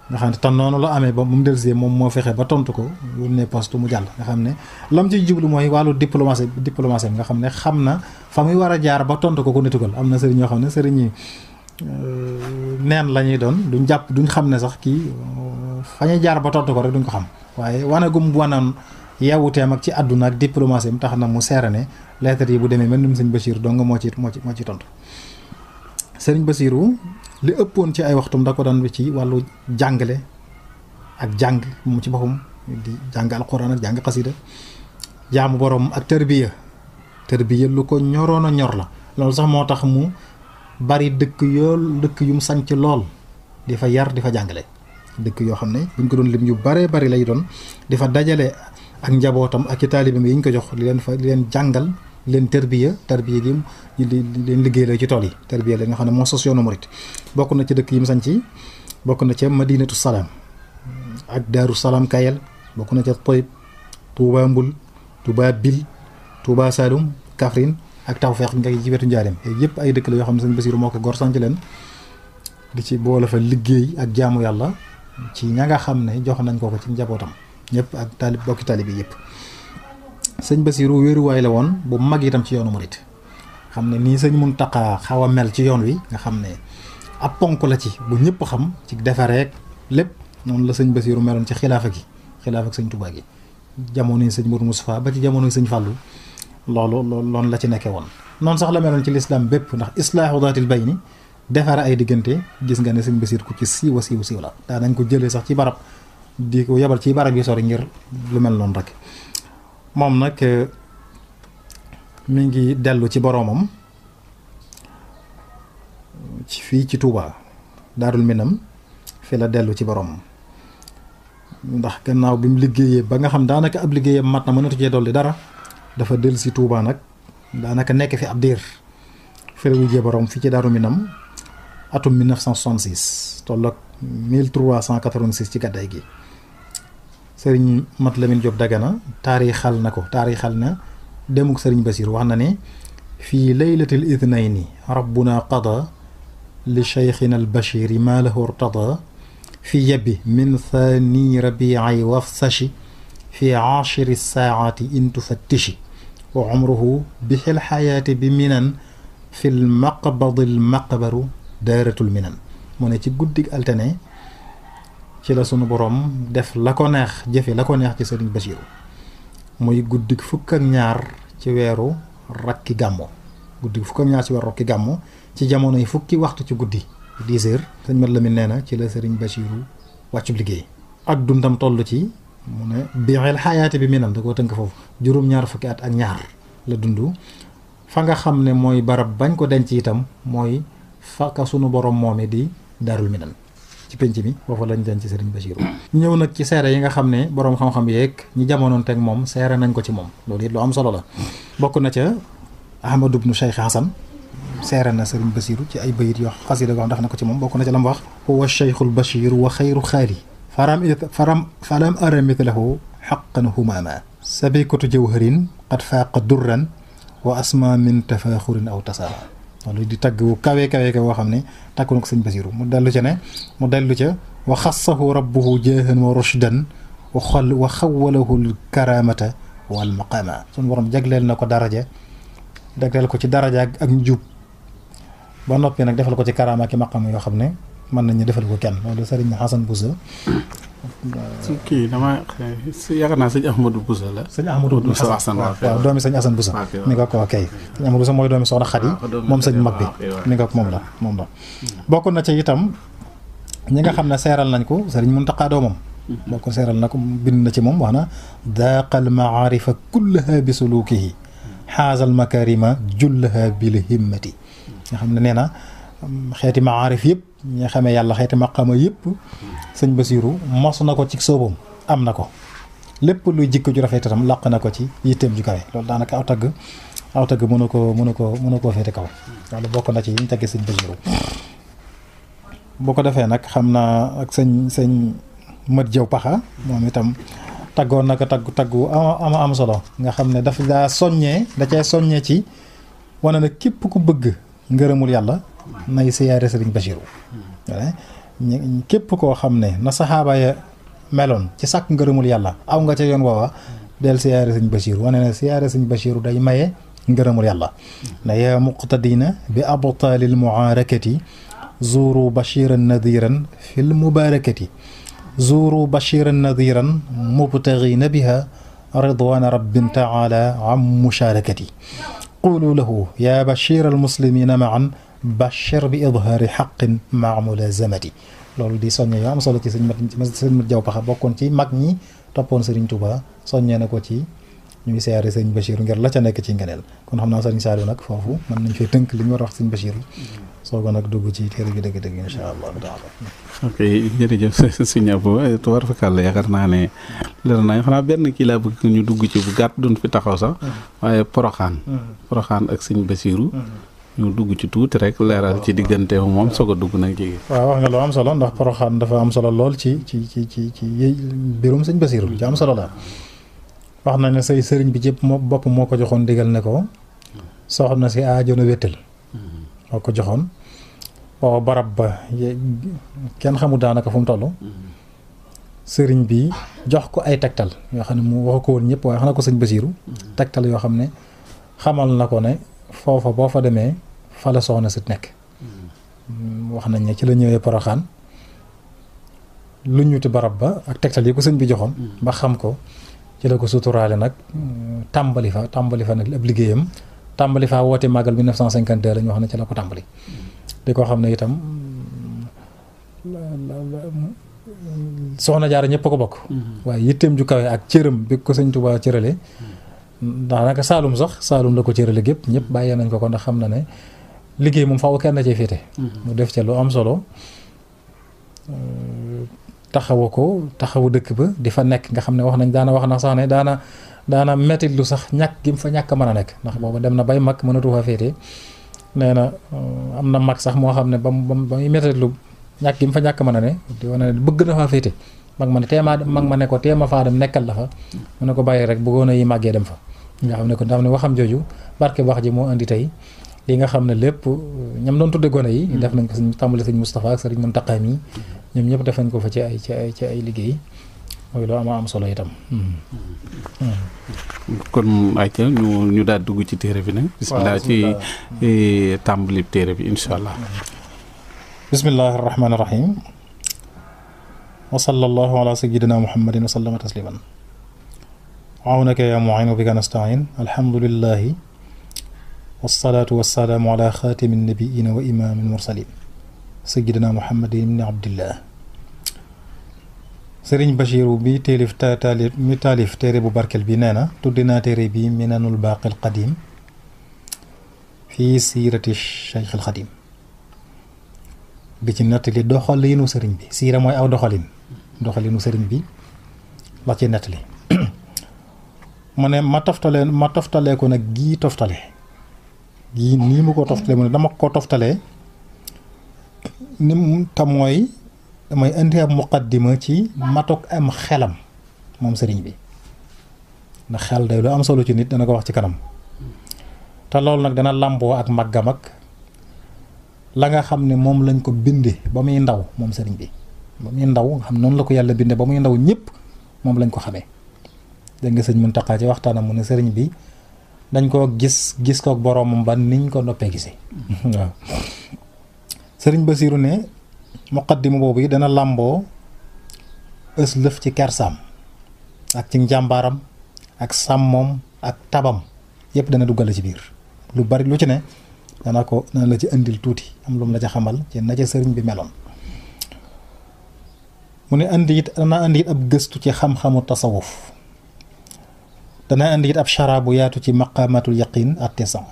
nga xam ne ton noonu la amee ba mu dellusee moom moo fexe ba tontu ko yónnee poste mu jàll nga xam ne lam ciy jublu mooy wàllu diplomatie nga xam ne xam na fa muy war a jaar ba tontu ko ku ne tugal am na sëriñ ñoo xam ne sëriñ yi neen la ñuy doon duñ xam ne sax kii fa ñuy jaar ba tontu ko rek duñ ko xam waaye wanagum wanoon yeewuteem ak ci àdduna ak diplomatie am tax na mu seere ne lettre yi bu demee mel ni sëñ Basiiru dong moo ci tontu sëriñ Basiiru li ëppoon ci ay waxtum da ko daan ci wàllu jàngale ak jàng moom ci boppam di jàng alxuraan ak jàng xasida jaamu borom ak tërbiya lu ko ñoroon a ñor la loolu sax moo tax mu bari dëkk yum sanc lool di fa yar di fa jàngale dëkk yoo xam ne buñ ko doon lim yu bare bari lay doon di fa dajale ak njabootam ak ci taalibeem yi ñu ko jox di leen jàngal di leen tarbiya gi di leen liggéey la ci tool yi tarbiya la nga xam ne moo sos yoonu murit bokk na ci dëkk yi mu sanc bokk na ca Madinatu Salaam ak Daaru Salaam Kayel bokk na ca Toyib Touba Mbul Touba Bil Touba Saloum Kaffrine ak Tawfeex nga ci wetu Njaareem yëpp ay dëkk la yoo xam ne sëñ Basiiru moo ko gor sanc leen di ci boole fa liggéey ak jaamu yàlla ci ña nga xam ne jox nañ ko ci njabootam ñëpp ak bokki taalib yi yëpp sëñ Basiiru wéeruwaay la woon bu mag itam ci yoonu murit xam ne nii sëñ Muntaxa xaw a mel ci yoon wi nga xam ne ab ponk la ci bu ñëpp xam ci defareek lépp noonu la sëñ Basiiru meloon ci xilaafa gi xilaafa ak sëñ Tuubaa gi jamono yi sëñ Mourou Moustapha ba ci jamono yi sëñ Fàllu loolu la ci nekkee woon noonu sax la meloon ci lislaam bépp ndax islaahu daatil bayni defare ay diggante gis nga ne sëñ Basiir ku ci siiw la daa nañ ko jëlee sax ci barab di ko yebal ci barab yi sori ngir lu mel noonu rek moom nag mi ngi dellu ci boroomam fii ci Touba Daarul Minam fi la dellu ci boroomam ndax gannaaw bi mu liggéeyee ba nga xam daanaka ab liggéeyam mat na mënatu cee dolli dara dafa dellu si Touba nag daanaka nekk fi ab diir fi la wujjee boroom fii ci Daarul Minam atum 1966 tolloog 1386 ci gàddaay gi sëriñ Mat Lamin Jóob Dagana taarixal na demuk sëriñ Basiir wax na ne fii laylatil ithnayni rabbuna qada li cheikhina al bashiri ma lahu irtada fi yabi min thani rabi'i wafsashi fi ashiri saa'ati in tufattishi wa umruhu bixil xayaati bi minan fi l maqbadil maqbaru daaratul minan mu ne ci guddig altine ci la sunu borom def la ko neex jëfe la ko neex ci sëriñ Basiiru muy guddig fukk ak ñaar ci weeru rakki gàmmo ci jamono yi fukki waxtu ci guddi 10 heures sëñ Mat Lamin nee na ci la sëriñ Basiiru wàccub liggéey ak dundam toll ci mu ne biixel xayaati bi minan da koo tënk foofu juróom-ñaar fukki at ak ñaar la dund fa nga xam ne mooy barab bañ ko denc itam mooy fa ka sunu borom moome di Daarul Minan ci penc mi foofu lañ denc sëriñ Basiiru ñëw nag ci seere yi nga xam ne boroom xam-xam yeeg ñi jamonoon teg moom seere nañ ko ci moom loolu it lu am solo la bokk na ca Ahmadu bnu Cheikh Hasan seere na sëriñ Basiiru ci ay bayit yoo xasida goo xam def na ko ci moom bokk na ca la mu wax huwa cheikhul bashir wa xayru xaali falam ara mithlahu xaqan humama sabikatu jawharin qad faaqa durran wa asma min tafaaxurin aw tasaama loolu di tagg wu kawe woo xam ne tàkku na ko sëñ Basiiru mu dellu ca wa xassahu rabbuhu jaahan wa rushdan wa xawalahu l karamata wal maqama suñu borom jagleel na ko jagleel ko ci daraja ak njub ba noppi nag defal ko ci karaama ki maqama yoo xam ne mën nañu defal ko kenn loolu sëriñ Xasan Buso kii dama yaakaar naa sëñ Ahmadou Buso la sëñ Ahmadou Buso waaw doomi sëñ Asan Buso mi nga ko kay sëñ Ahmadou Buso mooy doomi soxna Xadi moom sëñ mag bi mi nga ko moom la bokk na ci itam ñi nga xam ne seeral nañ ko sëriñ Muntaxa doomam bokk seeral na ko bind na ci moom wax na daaqal maarifa kullaha bi sulukihi xaasal makarima jullaha bil himmati nga xam ne nee na xeeti maarif yëpp ñi nga xamee yàlla xeeti maqama yëpp sëñ Basiiru mos na ko ci soobam am na ko lépp luy jikko ju rafet itam làq na ko ci yitteem ju kawe loolu daanaka aw tagg mën a koo féete kaw loolu bokk na ci yi ñu tagge sëñ Basiiru boo ko defee nag xam naa ak sëñ Mat Jaw Paxa moom itam taggoon naka taggu am solo nga xam ne daf daa cay soññee ci wane na képp ku bëgg ngërëmul yàlla nay siyaare sëriñ Basiiru képp koo xam ne na saxaaba ya meloon ci sàkk ngërëmul yàlla aw nga ca yoon woowa del siyaare sëriñ Basiiru wane na siyaare sëriñ Basiiru day maye ngërëmul yàlla na yaa muqtadina bi abtaalil muaarakati zuuru bashiran nadiran fil mubaarakati zuuru bashiran nadiran mubtaghina biha ridwana rabbin taala am musharakati qulu lahu ya bashir almuslimina maan bashir bi idhaari xaqin maa mulazamati loolu di soññe yoo am solo ci sëñ Mat Jaw Paxa bokkoon ci mag ñi toppoon Sëriñ Tuubaa soññee na ko ci ñuy siyaare sëñ Basiiru ngir la ca nekk ci ngeneel kon xam naa sëriñ Saaliw nag foofu mën nañ fay tënk li ñu war a wax sëñ Basiiru soo ko nag dugg ci téere bi dëgg-dëgg insha allah taala ok jërëjëf sëñ Abo war fakàll yaakaar naa ne leer nañ xanaa benn kii laa bëgg ñu dugg ci bu gàtt duñ fi taxaw sax waaye Poroxaan ak sëñ Basiiru ñu dugg ci tuuti rek leeral ci diggante moom soog a dugg nag jigéen waaw wax nga loo am solo ndax Poroxaan dafa am solo lool ci mbirum sëñ Basiiru ci am solo la wax na ne say sëriñ bi jëpp bopp moo ko joxoon digal ne ko soxna si aajoona wéttal moo ko joxoon booba barab ba kenn xamul daanaka fu mu toll sëriñ bi jox ko ay tegtal yoo xam ne mu wax ko woon ñëpp waaye xam na ko sëñ Basiiru tegtal yoo xam ne xamal na ko ne foofa boo fa demee fa la soxna si nekk. wax nañ ne ci la ñëwee Poroxaan lu ñuti barab ba ak tegtal yi ko sëñ bi joxoon ba xam ko ci la ko suturaale nag tàmbali fa nag ab liggéeyam tàmbali faa woote màggal 1952 la ñu wax ne ci la ko tàmbali di ko xam ne itam soxna Jaara ñëpp a ko bokk waaye yitteem ju kawe ak cëram bi ko sëñ Tuubaa cërale daanaka Saalum la ko cërale gépp ñëpp bàyyee nañ ko ndax xam na ne liggéey moom faaw kenn cee féete mu def ca lu am solo taxawu dëkk ba di fa nekk nga xam ne wax nañ daana wax na sax ne daana mettit lu sax ñàkk gi mu fa ñàkk mën a nekk ndax booba dem na bay mag mënatu fa féete nee na am na mag sax moo xam ne ba muy mettit lu ñàkk gi mu fa ñàkk mën a ne di wane ne bëgg na faa féete mag ma ne ko teema faa dem nekkal la fa mu ne ko bàyyi rek bëggoon a yi màggee dem fa nga xam ne ko ndax ne waxam jooju barke wax ji moo indi tey li nga xam ne lépp ñam doon tudde gone yi def nañ ko suñ tàmbali sëñ Moustapha ak sëriñ Muntaqa mi ñoom ñëpp def nañ ko fa ci ay liggéey mooy loo am solo itam kon ayca ñu daal dugg ci téere bi nag bismillah ci tàmbali téere bi insha allah bismillahi rahmaani rahim wa sallallahu ala sayyidina muhammadin wa sallama tasliman awnaka ya mu'in wa bika nasta'in alhamdulillahi wasalaatu wasalaamu ala xaatimi nabiina wa imaami mursalin sayyidina muhammadin ibni abdillah sëriñ Bachiru bi taalif téere bu barkel bi nee na tuddi naa téere bi minanul baaqil qadim fii siirati cheikhil xadim bi ci nettali doxalinu sëriñ bi siira mooy aw doxalinu sëriñ bi la ci nettali mu ne ma toftalee ko nag gii toftale gii nii mu ko toftalee mu ne dama ko toftalee ni mu tam mooy damay indi ab muqaddima ci matok am xelam moom sëriñ bi ndax xel day lu am solo ci nit dana ko wax ci kanam te loolu nag dana làmboo ak màggam ak la nga xam ne moom lañ ko binde ba muy ndaw moom sëriñ bi ba muy ndaw nga xam noonu la ko yàlla binde ba muy ndaw ñëpp moom lañ ko xamee dégg nga sëñ Muntaqa ci waxtaanam mu ne sëriñ bi dañ koo gis kook boroomam ba niñ ko noppee gisee waaw sëriñ Basiiru ne muqaddima boobu yi dana làmboo ës lëf ci kersaam ak ci njàmbaaram ak sàmmoom ak tabam yépp dana duggale ci biir lu bari lu ci ne dana la ci indil tuuti am lu mu la ca xamal ci na ca sëriñ bi meloon mu ne dana indi it ab gëstu ci xam-xamu tasawuf dana indi it ab chara bu yaatu ci maqaamatul yaqin attesan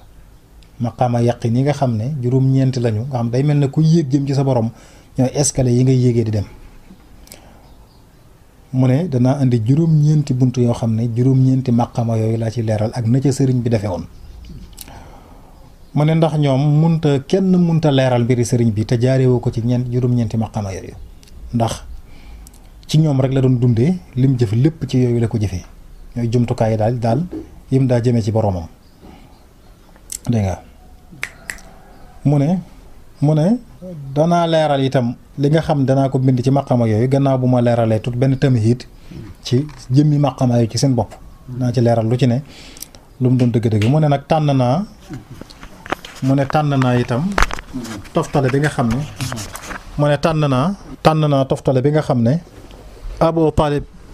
maqaama yaqin yi nga xam ne juróom-ñeenti lañu nga xam day mel ne ku yéeg jëm ci sa borom ñooy escalier yi ngay yéegee di dem mu ne danaa indi juróom-ñeenti bunt yoo xam ne juróom-ñeenti maqaama yooyu laa ci leeral ak na ca sëriñ bi defee woon mu ne ndax ñoom kenn munta leeral mbiri sëriñ bi te jaarewoo ko ci juróom-ñeenti maqaama yooyu ndax ci ñoom rek la doon dundee lim jëf lépp ci yooyu la ko jëfee ñooy jumtukaay yi daal yim daa jëmee ci boromam dégg nga mu ne danaa leeral itam li nga xam danaa ko bind ci maqama yooyu gannaaw bu ma leeralee tut benn tamhid ci jëmmi maqama yooyu ci seen bopp naa ci leeral lu ci ne lu mu doon dëgg-dëgg mu ne nag tànn naa itam toftale bi nga xam ne mu ne tànn naa toftale bi nga xam ne Abu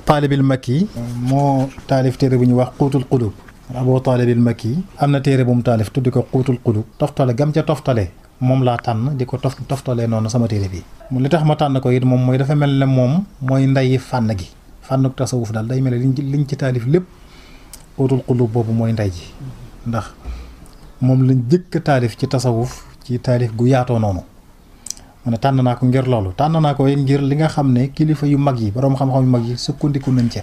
Taalibil Makki moo taalif téere bu ñuy wax Quutul Qulub Abu Taalibil Makki am na téere bu mu taalif tuddi ko Quutul Qulub toftale gam ca toftale moom laa tànn di ko toftalee noonu sama téere bi li tax ma tànn ko it moom mooy dafa mel ne moom mooy ndeyi fànn gi fànnuk tasawuf daal day mel ne liñ ci taalif lépp Quutul Qulub boobu mooy ndey ji ndax moom lañ jëkk taalif ci tasawuf ci taalif gu yaatoo noonu mu ne tànn naa ko ngir loolu tànn naa ko ngir li nga xam ne kilifa yu mag yi boroom xam-xam yu mag yi sukkandiku nañ ca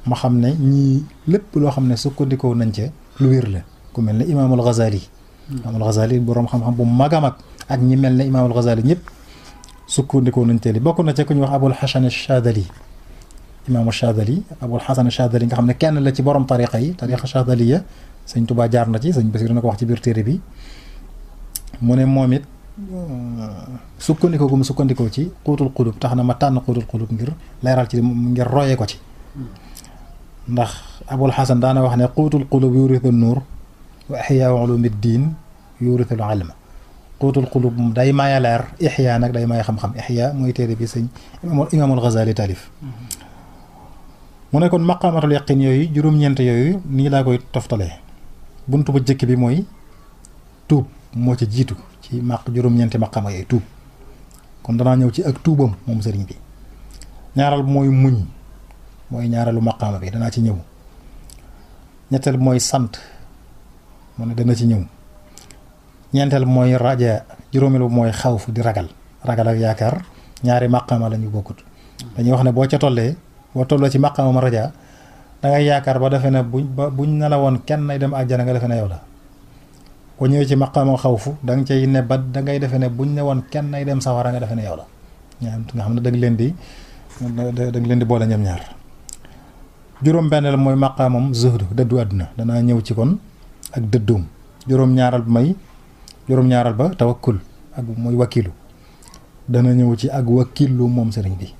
ma xam ne ñii lépp loo xam ne sukkandikoo nañ ca lu wér la ku mel ne Imaamul Ghazali boroom xam-xam bu mag a mag ak ñi mel ne Imaamul Ghazali ñëpp sukkandikoo nañ ca li bokk na ca ku ñuy wax Abul Hasan Shadali Imaamu Shadali Abul Hasan Shadali nga xam ne kenn la ci borom tariqa Shadaliya sëñ Tuubaa jaar na ci sëñ Basiru na ko wax ci biir téere bi mu ne moom it sukkandikoo gu mu sukkandikoo ci Quutul Qulub tax na ma tànn Quutul Qulub ngir leeral ci ngir royee ko ci ndax Abul Hasan daana wax ne Quutul Qulub yuridu nuur wa ihyaa ulumuddin yuuritul ilma quutul qulub moom day maye leer ihyaa nag day maye xam-xam ihyaa mooy téere bi sëñ imaamul Ghazali taalif mu ne kon maqaamatul yaqin yooyu juróom-ñeent yooyu nii laa koy toftalee buntu bu jëkk bi mooy tuub moo ci jiitu ci juróom-ñeenti maqaama yooyu tuub kon danaa ñëw ci ak tuubam moom sëriñ bi ñaaral mooy muñ mooy ñaareelu maqaama bi danaa ci ñëw ñetteel mooy sant mu ne dana ci ñëw ñeenteel mooy raja juróomeel mooy xawf di ragal ak yaakaar ñaari maqaama la ñu bokkut dañuy wax ne boo ca tollee boo tolloo ci maqaama raja da ngay yaakaar ba defee ne buñ ne la woon kenn nay dem àjjana nga defee ne yow la boo ñëwee ci maqaama xawfu da nga cay ne ba da ngay defee ne buñ ne woon kenn nay dem sawara nga defee ne yow la nga xam ne da nga leen di boole ñoom ñaar juróom benneel mooy maqaamam zuhdu dëddu àdduna danaa ñëw ci kon ak dëddoom juróom-ñaaral ba tawakkul ak mooy wakiilu dana ñëw ci ak wakiilu moom sëriñ bi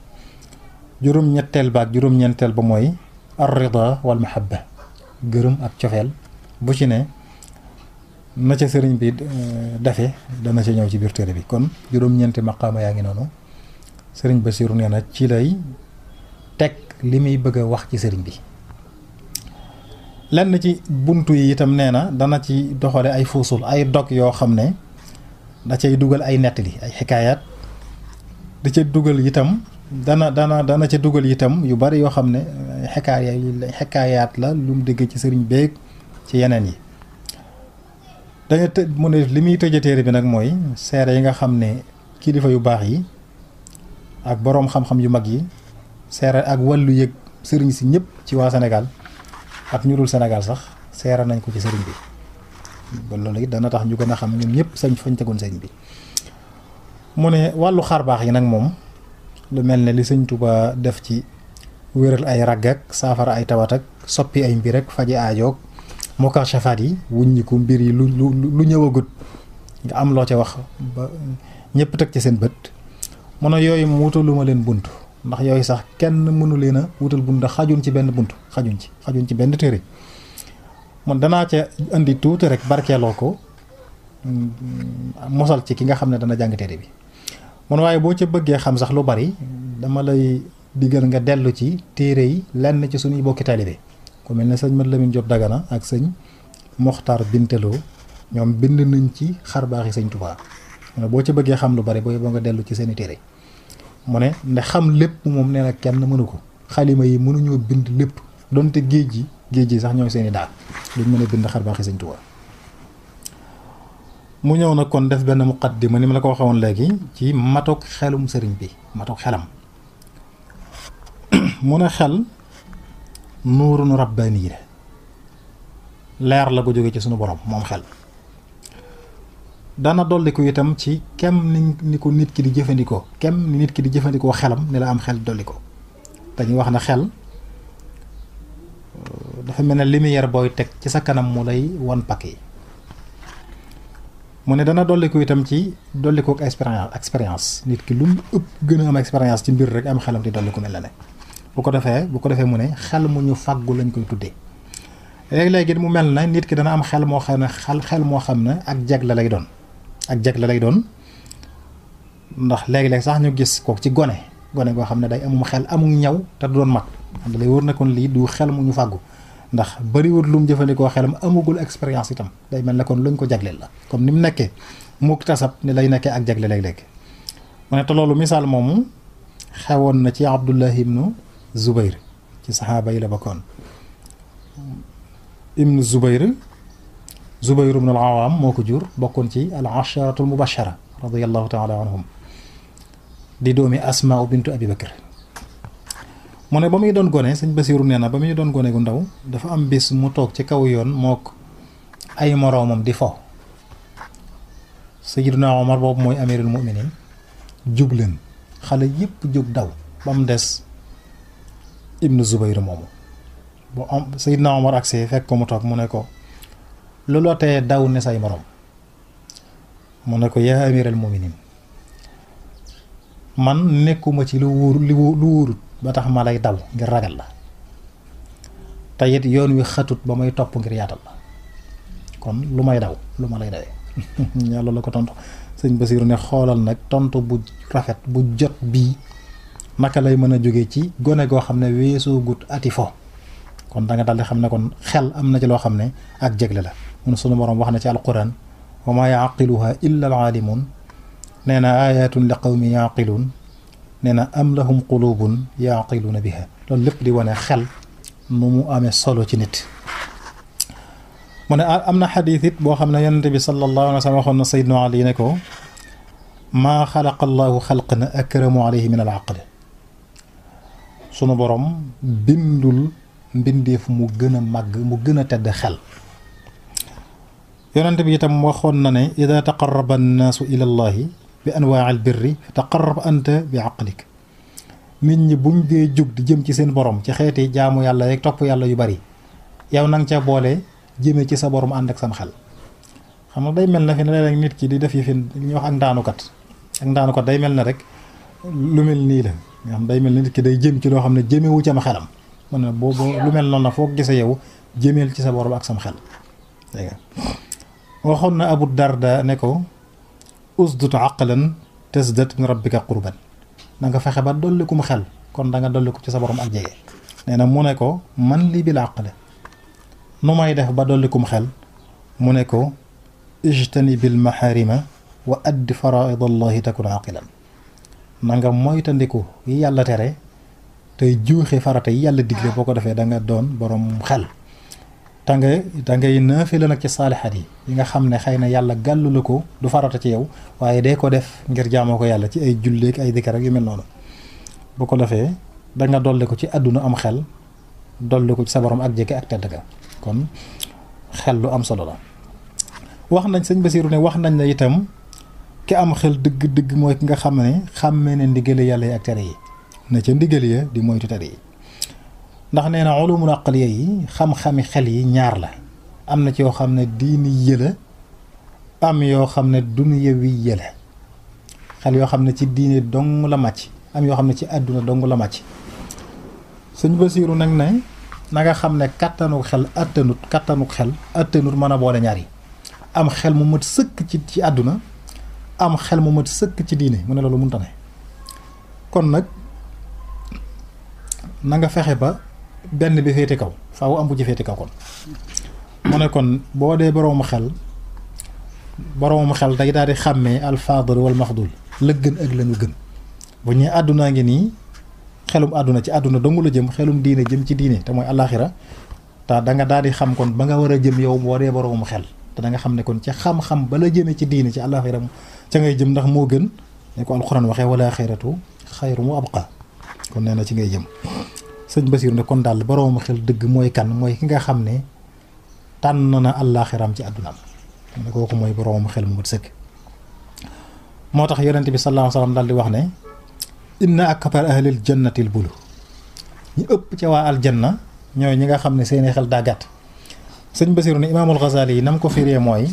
juróom-ñetteel ba ak juróom-ñeenteel ba mooy ar-rida wal mahabba gërëm ak cofeel bu ci ne na ca sëriñ bi defe dana ca ñëw ci biir téere bi kon juróom-ñeenti maqaama yaa ngi noonu sëriñ Basiiru nee na ci lay teg li muy bëgg a wax ci sëriñ bi lenn ci buntu yi itam nee na dana ci doxale ay fuusul ay dog yoo xam ne da cay dugal ay nettali ay xikaayaat da ca dugal itam dana ca dugal itam yu bari yoo xam ne xikaayaat la lu mu dégg ci sëriñ beeg ci yeneen yi dañu mu ne li muy tëje téere bi nag mooy seere yi nga xam ne kilifa yu baax yi ak boroom xam-xam yu mag yi seere ak wàllu yëg sëriñ si ñëpp ci waa Sénégal ak ñu dul Sénégal sax seere nañ ko ci sëriñ bi ba loolu it dana tax ñu gën a xam ñun ñëpp sañ fañ tegoon sëriñ bi mu ne wàllu xar baax yi nag moom lu mel ne li sëñ Tuubaa def ci wéral ay ragg ak saafara ay tawat ak soppi ay mbir ak faji aajoog mukashafaat yi wuññiku mbir yi lu ñëwagut nga am loo ca wax ba ñëpp teg ci seen bët mu ne yooyu mu wutaluma leen bunt ndax yooyu sax kenn mënu leen a wutal bunt ndax xajuñ ci benn bunt xajuñ ci benn téere man danaa ca indi tuuti rek barkeeloo ko mosal ci ki nga xam ne dana jàng téere bi mun waaye boo ca bëggee xam sax lu bari dama lay digal nga dellu ci téere yi lenn ci suñuy bokki taalibe ku mel ne sëñ Mat Lamin Jóob Dagana ak sëñ Moxtaar Binteloo ñoom bind nañ ci xar baaxi sëñ Tuubaa mu ne boo ca bëggee xam lu bari boo nga dellu ci seeni téere mu ne ndax xam lépp moom nee na kenn mënu ko xalima yi mënuñoo bind lépp donte géej gi sax ñooy seeni daal duñ mën a bind xar baaxi sëñ Tuubaa mu ñëw nag kon def benn muqaddima ni ma la ko waxee woon léegi ci matuk xelum sëriñ bi matuk xelam mu ne xel nuurun rabbaani la leer la ko jóge ci sunu borom moom xel dana dolli ko itam ci kem ni ko nit ki di jëfandikoo xelam ni la am xel dolli ko dañuy wax na xel dafa mel ne lumière booy teg ci sa kanam mu lay won pakk yi mu ne dana dolli ko itam ci dolli ko expérience nit ki lu mu ëpp gën a am expérience ci mbir rek am xelam di dolli ko mel la ne bu ko defee mu ne xel mu ñu fàggu lañ koy tuddee léegi mu mel na nit ki dana am xel moo xam ne ak jagle lay doon ndax léegi-léeg sax ñu gis ko ci gone goo xam ne day amum xel amum ñaw te du doon mag da lay wër na kon lii du xel mu ñu fàggu ndax bariwul lu mu jëfandikoo xelam amagul expérience itam day mel ne kon luñ ko jagleel la comme ni mu nekkee muktasab ni lay nekkee ak jagle léeg-léeg mu ne te loolu misaal moomu xewoon na ci Abdullah ibnu Zubayr ci saxaaba yi la bokkoon ibnu Zubayr ibnu al-Awaam moo ko jur bokkoon ci al-asharatul mubashara radiyallahu taala anhum di doomi Asmaa bintu Abi Bakr mu ne ba muy doon gone sëñ Basiiru nee na ba muy doon gone gu ndaw dafa am bis mu toog ci kaw yoon mook ay moroomam di fo Sayyiduna Omar boobu mooy amirul mu'minin jub leen xale yëpp jóg daw ba mu des ibnu Zubayr moomu bu am Sayyiduna Omar agsee fekk ko mu toog mu ne ko looloo tee daw ne say moroom mu ne ko yaa amiral mu'minin man nekkuma ci lu wóorut ba tax ma lay daw ngir ragal la te it yoon wi xatut ba may topp ngir yaatal la kon lu may daw lu ma lay dawee yàlla la ko tontu. sëñ Basiru ne xoolal nag tontu bu rafet bu jot bii naka lay mën a jóge ci gone goo xam ne weesoo gut ati fo kon da nga daldi xam ne kon xel am na ci loo xam ne ak jégle la mun sunu borom wax na ci alquran wa maa yaqiluha illa alaalimun nee na ayatun li qawmi yaqiluun nee na am lahum qulubun yaqiluuna biha loolu lépp di wane xel nu mu amee solo ci nit. mu ne am na xadiis it boo xam ne yonente bi sallallahu alayhi wa sallam waxoon na Seydina Ali ne ko maa xalaqa allahu xalqan akramu alayhi min al aql sunu borom bindul mbindeef mu gën a màgg mu gën a tedd xel. yonente bi itam waxoon na ne ida taqarraba annaasu ila allahi bi anwaa al birri fa taqarrab anta bi aqlik nit ñi buñ dee jug di jëm ci seen borom ci xeeti jaamu yàlla yeeg topp yàlla yu bari yow nang ca boole jëmee ci sa borom ànd ak sam xel. xam nga day mel na fi ne léeg-léeg nit ki di def yi fi li ñuy wax ak ndaanukat day mel na rek lu mel nii la nga xam day mel na nit ki day jëm ci loo xam ne jëmewu ci am xelam mu ne boobu lu mel noonu na foo gisee yow jëmeel ci sa borom ak sam xel. dégg nga waxoon na Abu Darda ne ko usdut aqlan tasdat min rabbika qurban da nga fexe ba dollikum xel kon da nga dolliku ci sa borom ak jege. nee na mu ne ko man lii bil aql nu may def ba dollikum xel mu ne ko ijtani bil maharima wa addi faraid allahi takun aqilan na nga moytandiku yi yàlla tere tey juuxe farata yi yàlla digle boo ko defee da nga doon borom xel. da ngay naafila nag ci saalixaat yi nga xam ne xëy na yàlla gàllu la ko du farata ci yow waaye dee ko def ngir jaamoo ko yàlla ci ay julleek ay dikar ak yu mel noonu bu ko defee da nga dolli ko ci àdduna am xel dolli ko ci sa borom ak jege ak tedd ga kon xel lu am solo la. wax nañ sëñ Basiru ne wax nañ ne itam ki am xel dëgg-dëgg mooy ki nga xam ne xàmmee ne ndigale yàlla yi ak tere yi na ca ndigal ya di moytu tere yi ndax nee na ulumul aqliya yi xam-xami xel yi ñaar la am na ci yoo xam ne diini yëla am yoo xam ne dunyawi yëla xel yoo xam ne ci diine dong la màcc am yoo xam ne ci àdduna dong la màcc. sëñ Basiru nag ne na nga xam ne kattanuk xel attanut mën a boole ñaar yi am xel mu mat sëkk ci àdduna am xel mu mat sëkk ci diine mu ne loolu mënta ne kon nag na nga fexe ba benn bi féete kaw faaw am bu ci féete kaw kon mu ne kon boo dee boroomu xel day daal di xàmmee alfaadil wal maxdul la gën ak la ñu gën bu ñuy àddunaa ngi nii xelum àdduna ci àdduna dong la jëm xelum diine jëm ci diine te mooy àllaaxira te da nga daal di xam kon ba nga war a jëm yow boo dee boroomu xel te da nga xam ne kon ci xam-xam ba la jëmee ci diine ci àllaaxira ca ngay jëm ndax moo gën ne ko alxuraan waxee wala xayratu xayru mu abqa kon nee na ci ngay jëm. sëñ Basiru ne kon daal boroomu xel dëgg mooy kan mooy ki nga xam ne tànn na àllaaxiram ci àddunaam ne kooku mooy boroomu xel mu mat sëkk. moo tax yonent bi sallallahu alayhi wa sallam daal di wax ne inna akbar ahlil jannatil bulu ñi ëpp ca waa aljanna ñooy ñi nga xam ne seeni xel daa gàtt. sëñ Basiru ne imaamul Ghazali yi nam ko firee mooy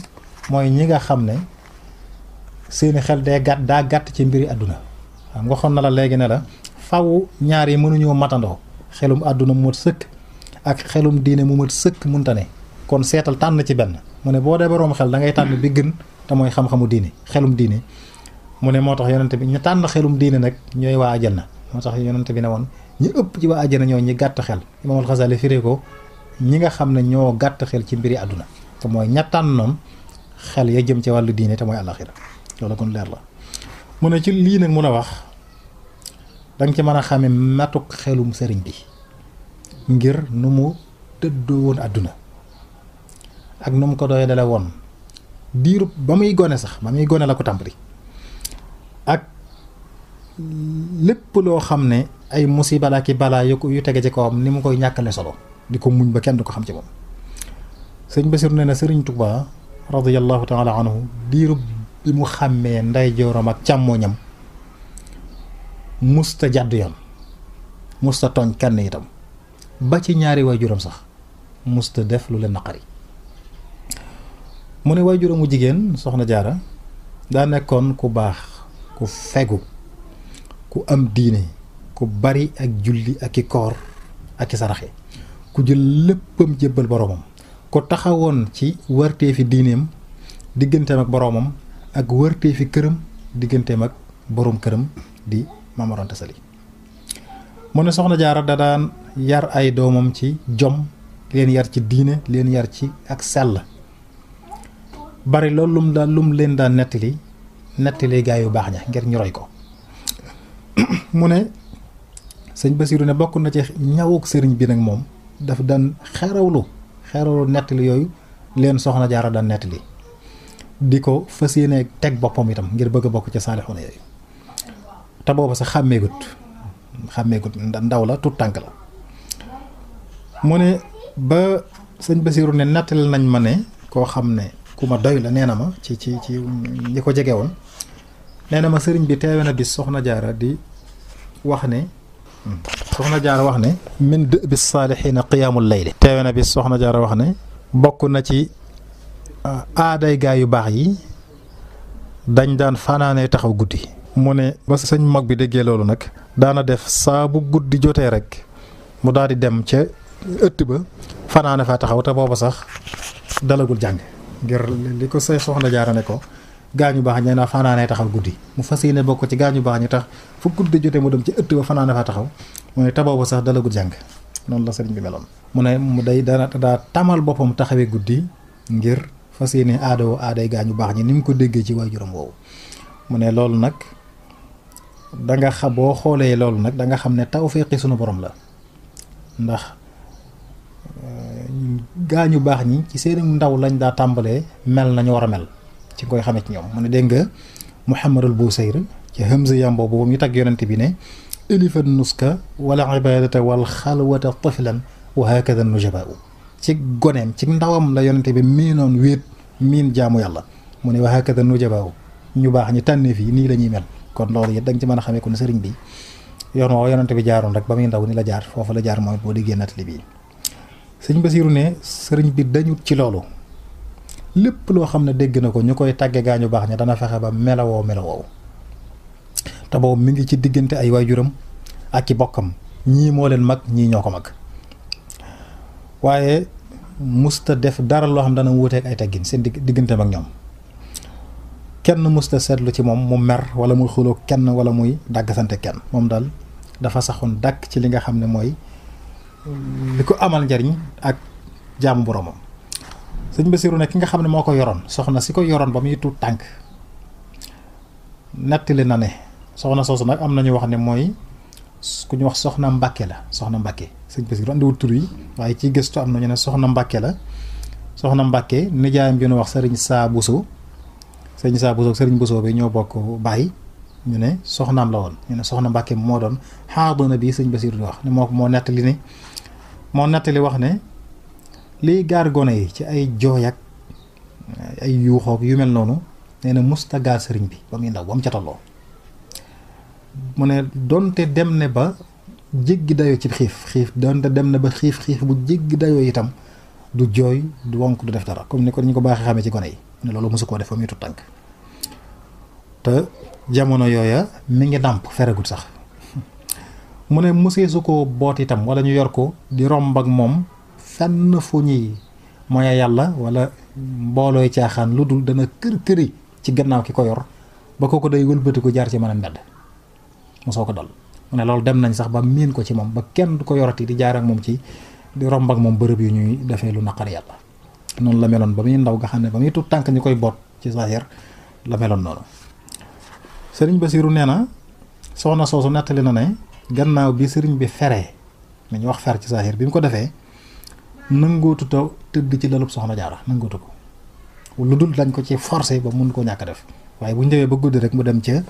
ñi nga xam ne seeni xel daa gàtt ci mbiri àdduna xam nga waxoon na la léegi ne la faw ñaar yi mënuñoo matandoo xelum àdduna mu mat sëkk ak xelum diine mu mat sëkk munta ne kon seetal tànn ci benn mu ne boo dee boroom xel da ngay tànn bi gën te mooy xam-xamu diine xelum diine mu ne moo tax yonente bi ñu tànn xelum diine nag ñooy waa àjjana moo tax yonente bi ne woon ñi ëpp ci waa àjjana ñoo ñi gàtt xel imaamul Xasaali firee ko ñi nga xam ne ñoo gàtt xel ci mbiri àdduna te mooy ña tànn noonu xel ya jëm ci wàllu diine te mooy àlaxira loolu kon leer la mu ne ci lii nag mun a wax danga ci mën a xame matuk xelum sëriñ bi ngir nu mu dëddoo woon àdduna ak nu mu ko doy dale woon diirub ba muy gone sax ba muy gone la ko tàmbali ak lépp loo xam ne ay musiba la ki balaa yu tege ci kawam ni mu koy ñàkkale solo di ko muñ ba kenn du ko xam ci moom. sëñ Basiru nee na sëriñ Tuubaa radiyallahu taala anhu diirub bi mu xàmmee ndeyjooram ak càmmooñam musta jàdd yoon musta tooñ kenn itam ba ci ñaari waajuram sax musta def lu leen naqari. mu ne waajuram mu jigéen soxna Jaara daa nekkoon ku baax ku fegu ku am diine ku bari ak julli ak i koor ak i saraxe ku jël léppam jébbal boromam ku taxawoon ci wërteefi diineem digganteem ak boroomam ak wërteefi këram digganteem ak boroom këram di Maam Mor Anta Sali mu ne Soxna Jaara da daan yar ay doomam ci jom leen yar ci diine leen yar ci ak sell bari loolu lum leen daan nettali gaa yu baax ña ngir ñu roy ko mu ne sëñ Basiru ne bokk na ci ñawuk sëriñ bi nag moom dafa daan xerawlu nettali yooyu leen Soxna Jaara daan nettali di ko fas yéene teg boppam itam ngir bëgg a bokk ci saalixuuna yooyu te booba sax xàmmeegut ndaw la tut tànk la mu ne ba sëñ Basiru ne nettali nañ ma ne koo xam ne ku ma doy la nee na ma ci ñi ko jege woon nee na ma sëriñ bi teewe na bis Soxna Jaara di wax ne min dë bis saalixiina qiyaamul layli teewe na bis Soxna Jaara wax ne bokk na ci aaday gaa yu baax yi dañ daan fanaanee taxaw guddi mu ne ba sëñ mag bi déggee loolu nag daana def saa bu guddi jotee rek mu daal di dem ca ëtt ba fanaane faa taxaw te booba sax dalagul jàng ngir li ko say Soxna Jaara ne ko gaañu baax ñee naa fanaanee taxaw guddi mu fas yéene bokk ci gaañu baax ñi tax fu guddi jotee mu dem ci ëtt ba fanaane faa taxaw mu ne te booba sax dalagul jàng noonu la sëriñ bi meloon mu ne mu day daa tamal boppam taxawee guddi ngir fas yéene aaday gaañu baax ñi ni mu ko déggee ci waajuram woowu mu ne loolu nag danga xam boo xoolee loolu nag danga xam ne tawfeexi sunu borom la ndax gaañu baax ñi ci seen ndaw lañ daa tàmbalee mel nañu war a mel ci koy xamee ci ñoom mu ne dégg nga Muhammadul Busayr ci Hamza yam boobu mu tagg yonent bi ne ilifat nuska wala ibadata wal xalwata tiflan wa hakada nujabaa ci goneem ci ndawam la yonent bi miinoon wéet miin jaamu yàlla mu ne wa hakada nujabaa ñu baax ñi tànnee fii nii la ñuy mel kon loolu it da nga ci mën a xamee kon sëriñ bi yoon woo yonent bi jaaroon rek ba muy ndaw ni la jaar foofu la jaar mooy boo déggee nattali bii sëñ Basiru ne sëriñ bi dañut ci loolu lépp loo xam ne dégg na ko ñu koy tàgge gaañu baax ña dana fexe ba melawoo te boobu mi ngi ci diggante ay waajuram ak i bokkam ñii moo leen mag ñii ñoo ko mag waaye musta def dara loo xam dana wuuteeg ay teggin seen digganteem ak ñoom kenn musta seetlu ci moom mu mer wala muy xuloo kenn wala muy dàggasante kenn moom daal dafa saxoon dàkk ci li nga xam ne mooy li ko amal njariñ ak jaamu boromam. sëñ Basiru ne ki nga xam ne moo ko yoroon soxna si ko yoroon ba muy tuut tànk nettali na ne soxna soosu nag am nañu wax ne mooy ku ñu wax soxna Mbàkke la soxna Mbàkke sëñ Basiru andiwul tur yi waaye ci gëstu am nañu ne soxna Mbàkke la soxna Mbàkke nijaayam bi ñu wax sëriñ Saa Buso sëriñ Saa Buso sëriñ Buso bi ñoo bokk baay ñu ne soxnaam la woon ñu ne soxna Mbàkke moo doon xaaduna bi sëñ Basiru di wax ne moo nettali wax ne liy gaar gone yi ci ay jooy ak ay yuuxoog yu mel noonu nee na musta gaar sëriñ bi ba muy ndaw ba mu ca tolloo mu ne donte dem ne ba jéggi dayoo ci xiif donte dem na ba xiif bu jéggi dayoo itam du jooy du wonk du def dara comme ni ko ñu ko baaxee xamee ci gone yi ne loolu mosu koo def ba muy tut tànk te jamono yooya mi ngi dàmp feregut sax mu ne mosee su ko boot itam wala ñu yor ko di romb ak moom fenn fu ñuy mooy yàlla wala mboolooy caaxaan lu dul dana kër-këri ci gannaaw ki ko yor ba kooku day wëlbati ko jaar ci mën a mbedd mosoo ko dal mu ne loolu dem nañ sax ba miin ko ci moom ba kenn du ko yorati di jaar ak moom ci di romb ak moom bërëb yu ñuy defee lu naqar yàlla noonu la meloon ba muy ndaw nga xam ne ba muy tut tànk ñu koy boot ci saahir la meloon noonu. sëriñ Basiru nee na soxna soosu nettali na ne gannaaw bi sëriñ bi feree mi ñu wax fer ci saahir bi mu ko defee nangootu taw tëdd ci lalub Soxna Jaara nangootu ko lu dul dañ ko ci forcé ba mun koo ñàkk def waaye bu ñu demee ba guddi rek mu dem ca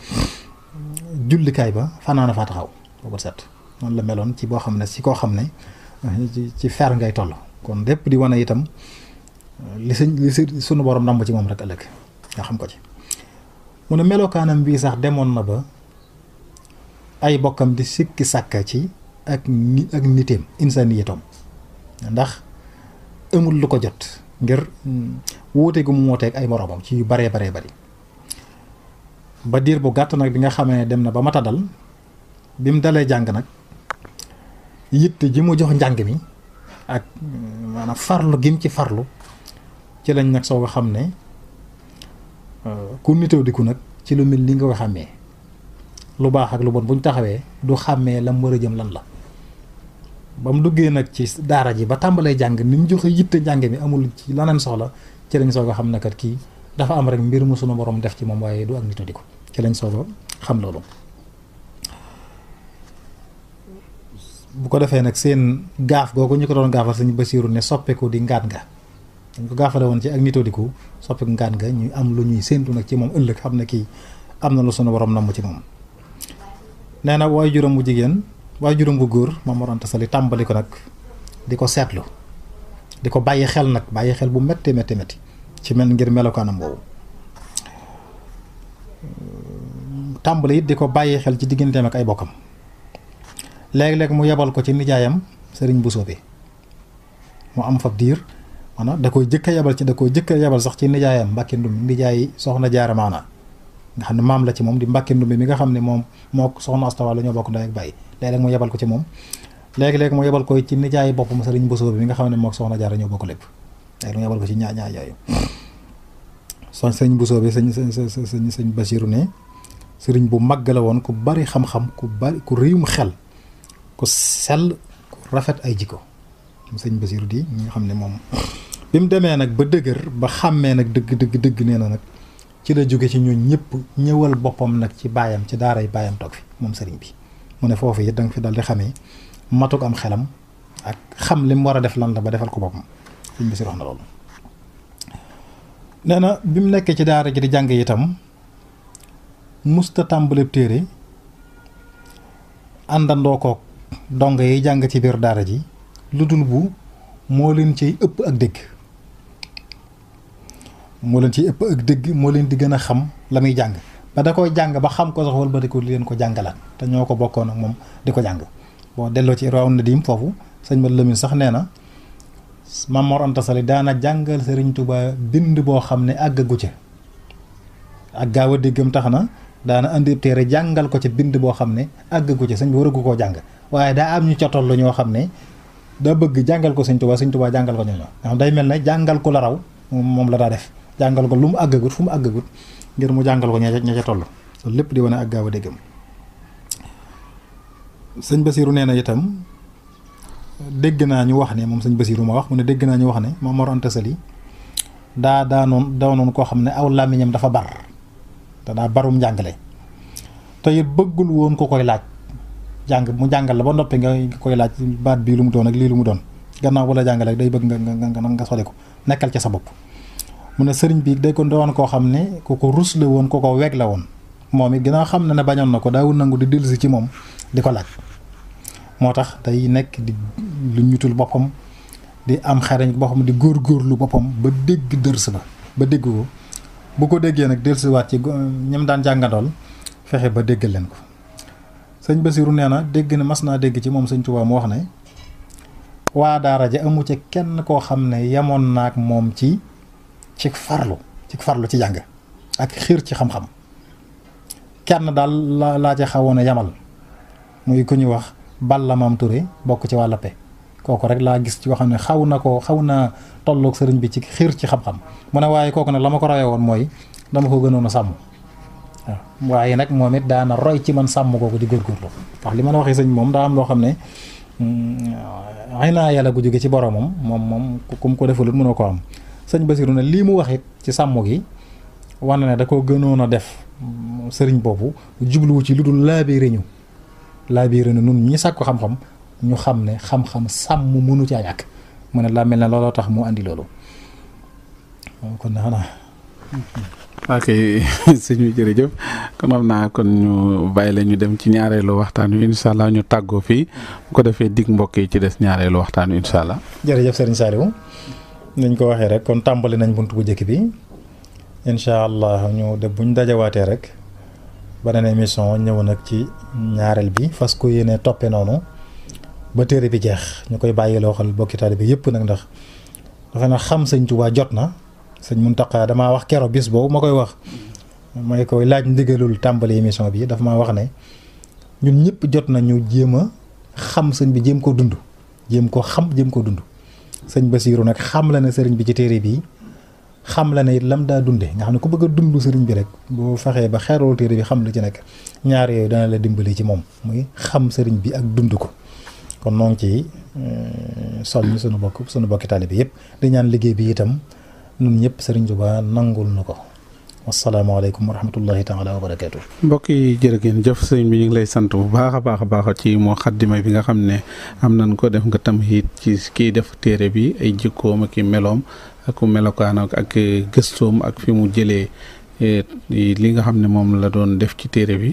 jullikaay ba fanaana faa taxaw boobu set noonu la meloon ci boo xam ne si koo xam ne ci fer ngay toll kon lépp di wane itam li sunu borom namb ci moom rek ëllëg nga xam ko ci. mu ne melokaanam bii sax demoon na ba ay bokkam di sikki sàkka ci ak niteem insaniyetom ndax amul lu ko jot ngir wuute gu mu wooteeg ay moroomam ci yu baree bari ba diir bu gàtt nag bi nga xamee ne dem na ba mata dal bi mu dalee jàng nag yitte ji mu jox njàng mi ak maanaam farlu gim ci farlu ci lañ nag soo ko xam ne ku nitew di ku nag ci lu mel li nga ko xàmmee lu baax ak lu bon bu ñu taxawee du xàmmee lam war a jëm lan la. ba mu duggee nag ci daara ji ba tàmbalee jàng ni mu joxe yitte njàng mi amul ci laneen soxla ci lañ soog a xam ne kat kii dafa am rek mbir mu sunu borom def ci moom waaye du ak nit di ko ci lañ soog a xam loolu. bu ko defee nag seen gaaf googu ñu ko doon gaafal Sëñ Basiiru ne soppeeku di ngaat nga dañ ko gaafale woon ci ak nitodiku soppeeku ngaat nga ñu am lu ñuy séentu nag ci moom ëllëg xam ne kii am na lu sunu borom namm ci moom. nee na waaye juróom bu jigéen waaye juróom bu góor Maam Mor Anta Sali tàmbali ko nag di ko seetlu di ko bàyyi xel nag bàyyi xel bu métti métti métti ci mel ngir melokaanam boobu tàmbali it di ko bàyyi xel ci digganteem ak ay bokkam. léeg-léeg mu yebal ko ci nijaayam sëriñ Bousso bi mu am fab diir maanaam da koy jëkk a yebal sax ci nijaayam Mbàkke Ndumbi nijaay soxna Jaara Maana nga xam ne maam la ci moom di Mbàkke Ndumbi mi nga xam ne moom moo soxna Asta Walo ñoo bokk ndey ak baay léeg-léeg mu yebal ko ci moom léeg-léeg mu yebal ko ci nijaay boppam sëriñ Bousso bi mi nga xam ne moo soxna Jaara ñoo bokk lépp léeg mu yebal ko ci ñaar yooyu sëriñ Bousso bi sëñ Basiiru ne sëriñ bu màgg la woon ku bari xam-xam ku réyum xel ku sell ku rafet ay jikko sëñ Basiiru di ñi nga xam ne moom bi mu demee nag ba dëgër ba xàmmee nag dëgg nee na nag ci la jóge ci ñooñ ñëpp ñëwal boppam nag ci baayam ci daaray baayam toog fi moom sëriñ bi mu ne foofu it danga fi dal di xamee matuk am xelam ak xam li mu war a def lan la ba defal ko boppam sëñ Basiiru wax na loolu. nee na bi mu nekkee ci daara ji di jàng itam musta tàmbaleeb téere àndandoo kook dongo yi jàng ci biir daara ji lu dul bu moo leen ciy ëpp ak dégg moo leen di gën a xam la muy jàng ba da koy jàng ba xam ko sax wala ba di ko leen ko jàngalaat te ñoo ko bokkoon ak moom di ko jàng boo delloo ci Irwaa Nadim foofu sëñ Mat Lamin sax nee na Maam Mor Anta Sali daana jàngal Sëriñ Tuubaa bind boo xam ne àggagu ca ak gaaw a déggam tax na daana andi téere jàngal ko ca bind boo xam ne àggagu ca sëñ bi waragu koo jàng waaye daa am ñu ca tollu ñoo xam ne daa bëgg jàngal ko sëñ Tuubaa jàngal ko ñooñu nga xam day mel ne jàngal ko la raw moom la daa def jàngal ko lu mu àggagut fu mu àggagut ngir mu jàngal ko ña ca toll loolu lépp di wane ak gaaw a déggam. sëñ Basiiru nee na itam dégg naa ñu wax ne moom sëñ Basiiru ma wax mu ne dégg naa ñu wax ne Maam Mor Anta Sali doonoon koo xam ne aw làmmiñam dafa bar te daa barum njàngale te it bëggul woon ko koy laaj mu jàngal la ba noppi nga koy laaj baat bii lu mu doon ak lii lu mu doon gannaaw bu la jàngale day bëgg nga soli ko nekkal ca sa bopp. mu ne sëriñ bi day ko doon koo xam ne ku ko rus la woon ku ko weg la woon moom it ginnaaw xam na ne bañoon na ko daawul nangu di dellusi ci moom di ko laaj moo tax day nekk di lu ñutul boppam di am xarañ boppam di góorgóorlu boppam ba dégg dërs ba dégg ko bu ko déggee nag dellusiwaat ci ñam daan jàngandool fexe ba déggal leen ko. sëñ Basiiru nee na dégg na mas naa dégg ci moom sëñ Tuubaa mu wax ne waa daara ja amu ci kenn koo xam ne yemoon naak moom ci farlu ci jàng ak xiir ci xam-xam kenn daal laa ca xawoon a yamal muy ku ñuy wax Balla Maam Touré bokk ci waa Lappé kooku rek laa gis ci wax ne xaw na tolloog sëriñ bi ci xiir ci xam-xam mu ne waaye kooku nag la ma ko rawee woon mooy dama ko gënoon a sàmm waaw waaye nag moom it daana roy ci man sàmm kooku di góorgóorlu wax li ma la waxee sëñ moom daa am loo xam ne xëy naa yàlla gu jóge ci boromam moom ku ko defalut mënoo ko am. sëñ Basiiru ne lii mu wax it ci sàmm gi wane ne da ko gënoon a def sëriñ boobu jubluwu ci lu dul laabiire ñu nun ñi sàkku xam-xam ñu xam ne xam-xam sàmm mënu caa ñàkk mu ne laa mel ne looloo tax mu andi loolu kon na xanaa ok sëñ bi jërëjëf kon xam naa kon ñu bàyyi la ñu dem ci ñaareelu waxtaan wi incha allah ñu tàggoo fii bu ko defee dig mbokk yi ci des ñaareelu waxtaan wi incha allah. jërëjëf sëriñ Saliou nañ ko waxee rek kon tàmbali nañ bunt bu njëkk bi incha allah ñu de buñ dajawaatee rek beneen émission ñëw nag ci ñaareel bi fas ko yéene toppe noonu ba téere bi jeex ñu koy bàyyi loo xel bokki taalibe bi yëpp nag ndax dafa na xam sëñ Tuubaa jot na sëñ Muntaxa damaa wax kero bis boobu ma koy wax may koy laaj ndigalul tàmbali émission bi dafa maa wax ne ñun ñëpp jot na ñu jéem a xam sëñ bi jéem koo dund jéem koo xam jéem koo dund sëñ Basiiru nag xam la ne sëriñ bi ci téere bi xam la ne it lam daa dunde nga xam ne ku bëgg a dund sëriñ bi rek boo fexee ba xeeroo téere bi xam la ci nekk ñaar yooyu dana la dimbali ci moom muy xam sëriñ bi ak dund ko kon noo ngi ci soññ sunu bokki taalibe yëpp di ñaan liggéey bi itam ñun ñëpp sëriñ Tuubaa nangul na ko. asalaamaaleykum wa rahmatullahi taala wa barakaatu. mbokk yi jërë ngeen jëf sëñ bi ñu ngi lay sant bu baax a baax ci muqaddima bi nga xam ne am nañ ko def nga tamhid ci kii def téere bi ay jikkoom ak i meloom ak melokaan ak gëstoom ak fi mu jëlee li nga xam ne moom la doon def ci téere bi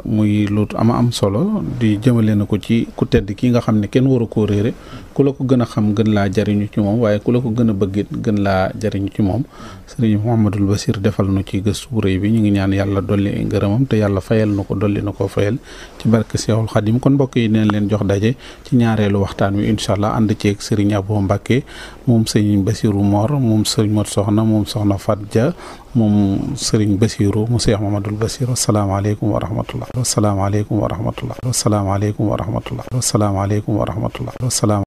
muy lu am solo di jëmale na ko ci ku tedd ki nga xam ne kenn waru koo réere ku la ko gën a xam gën laa jariñu ci moom waaye ku la ko gën a bëggit gën laa jariñu ci moom sëriñ Mouhamadul Bachir defal nu ci gëstu bu rëy bi ñu ngi ñaan yàlla dolli ngërëmam te yàlla fayal na ko dolli na ko fayal ci barke Seexul Xadim kon mbokk yi dinañ leen jox daje ci ñaareelu waxtaan wi incha allah ànd ceeg sëriñ Abo Mbacke moom sëriñ Bassirou Mor moom sëriñ Mot Soxna moom soxna Fat Dia moom sëriñ Bassirou mu Seex Mouhamadul Bachir asalaamaaleykum wa rahmatullah asalaamaaleykum wa rahmatullah asalaamaaleykum wa rahmatullah asalaamaaleykum wa rahmatullah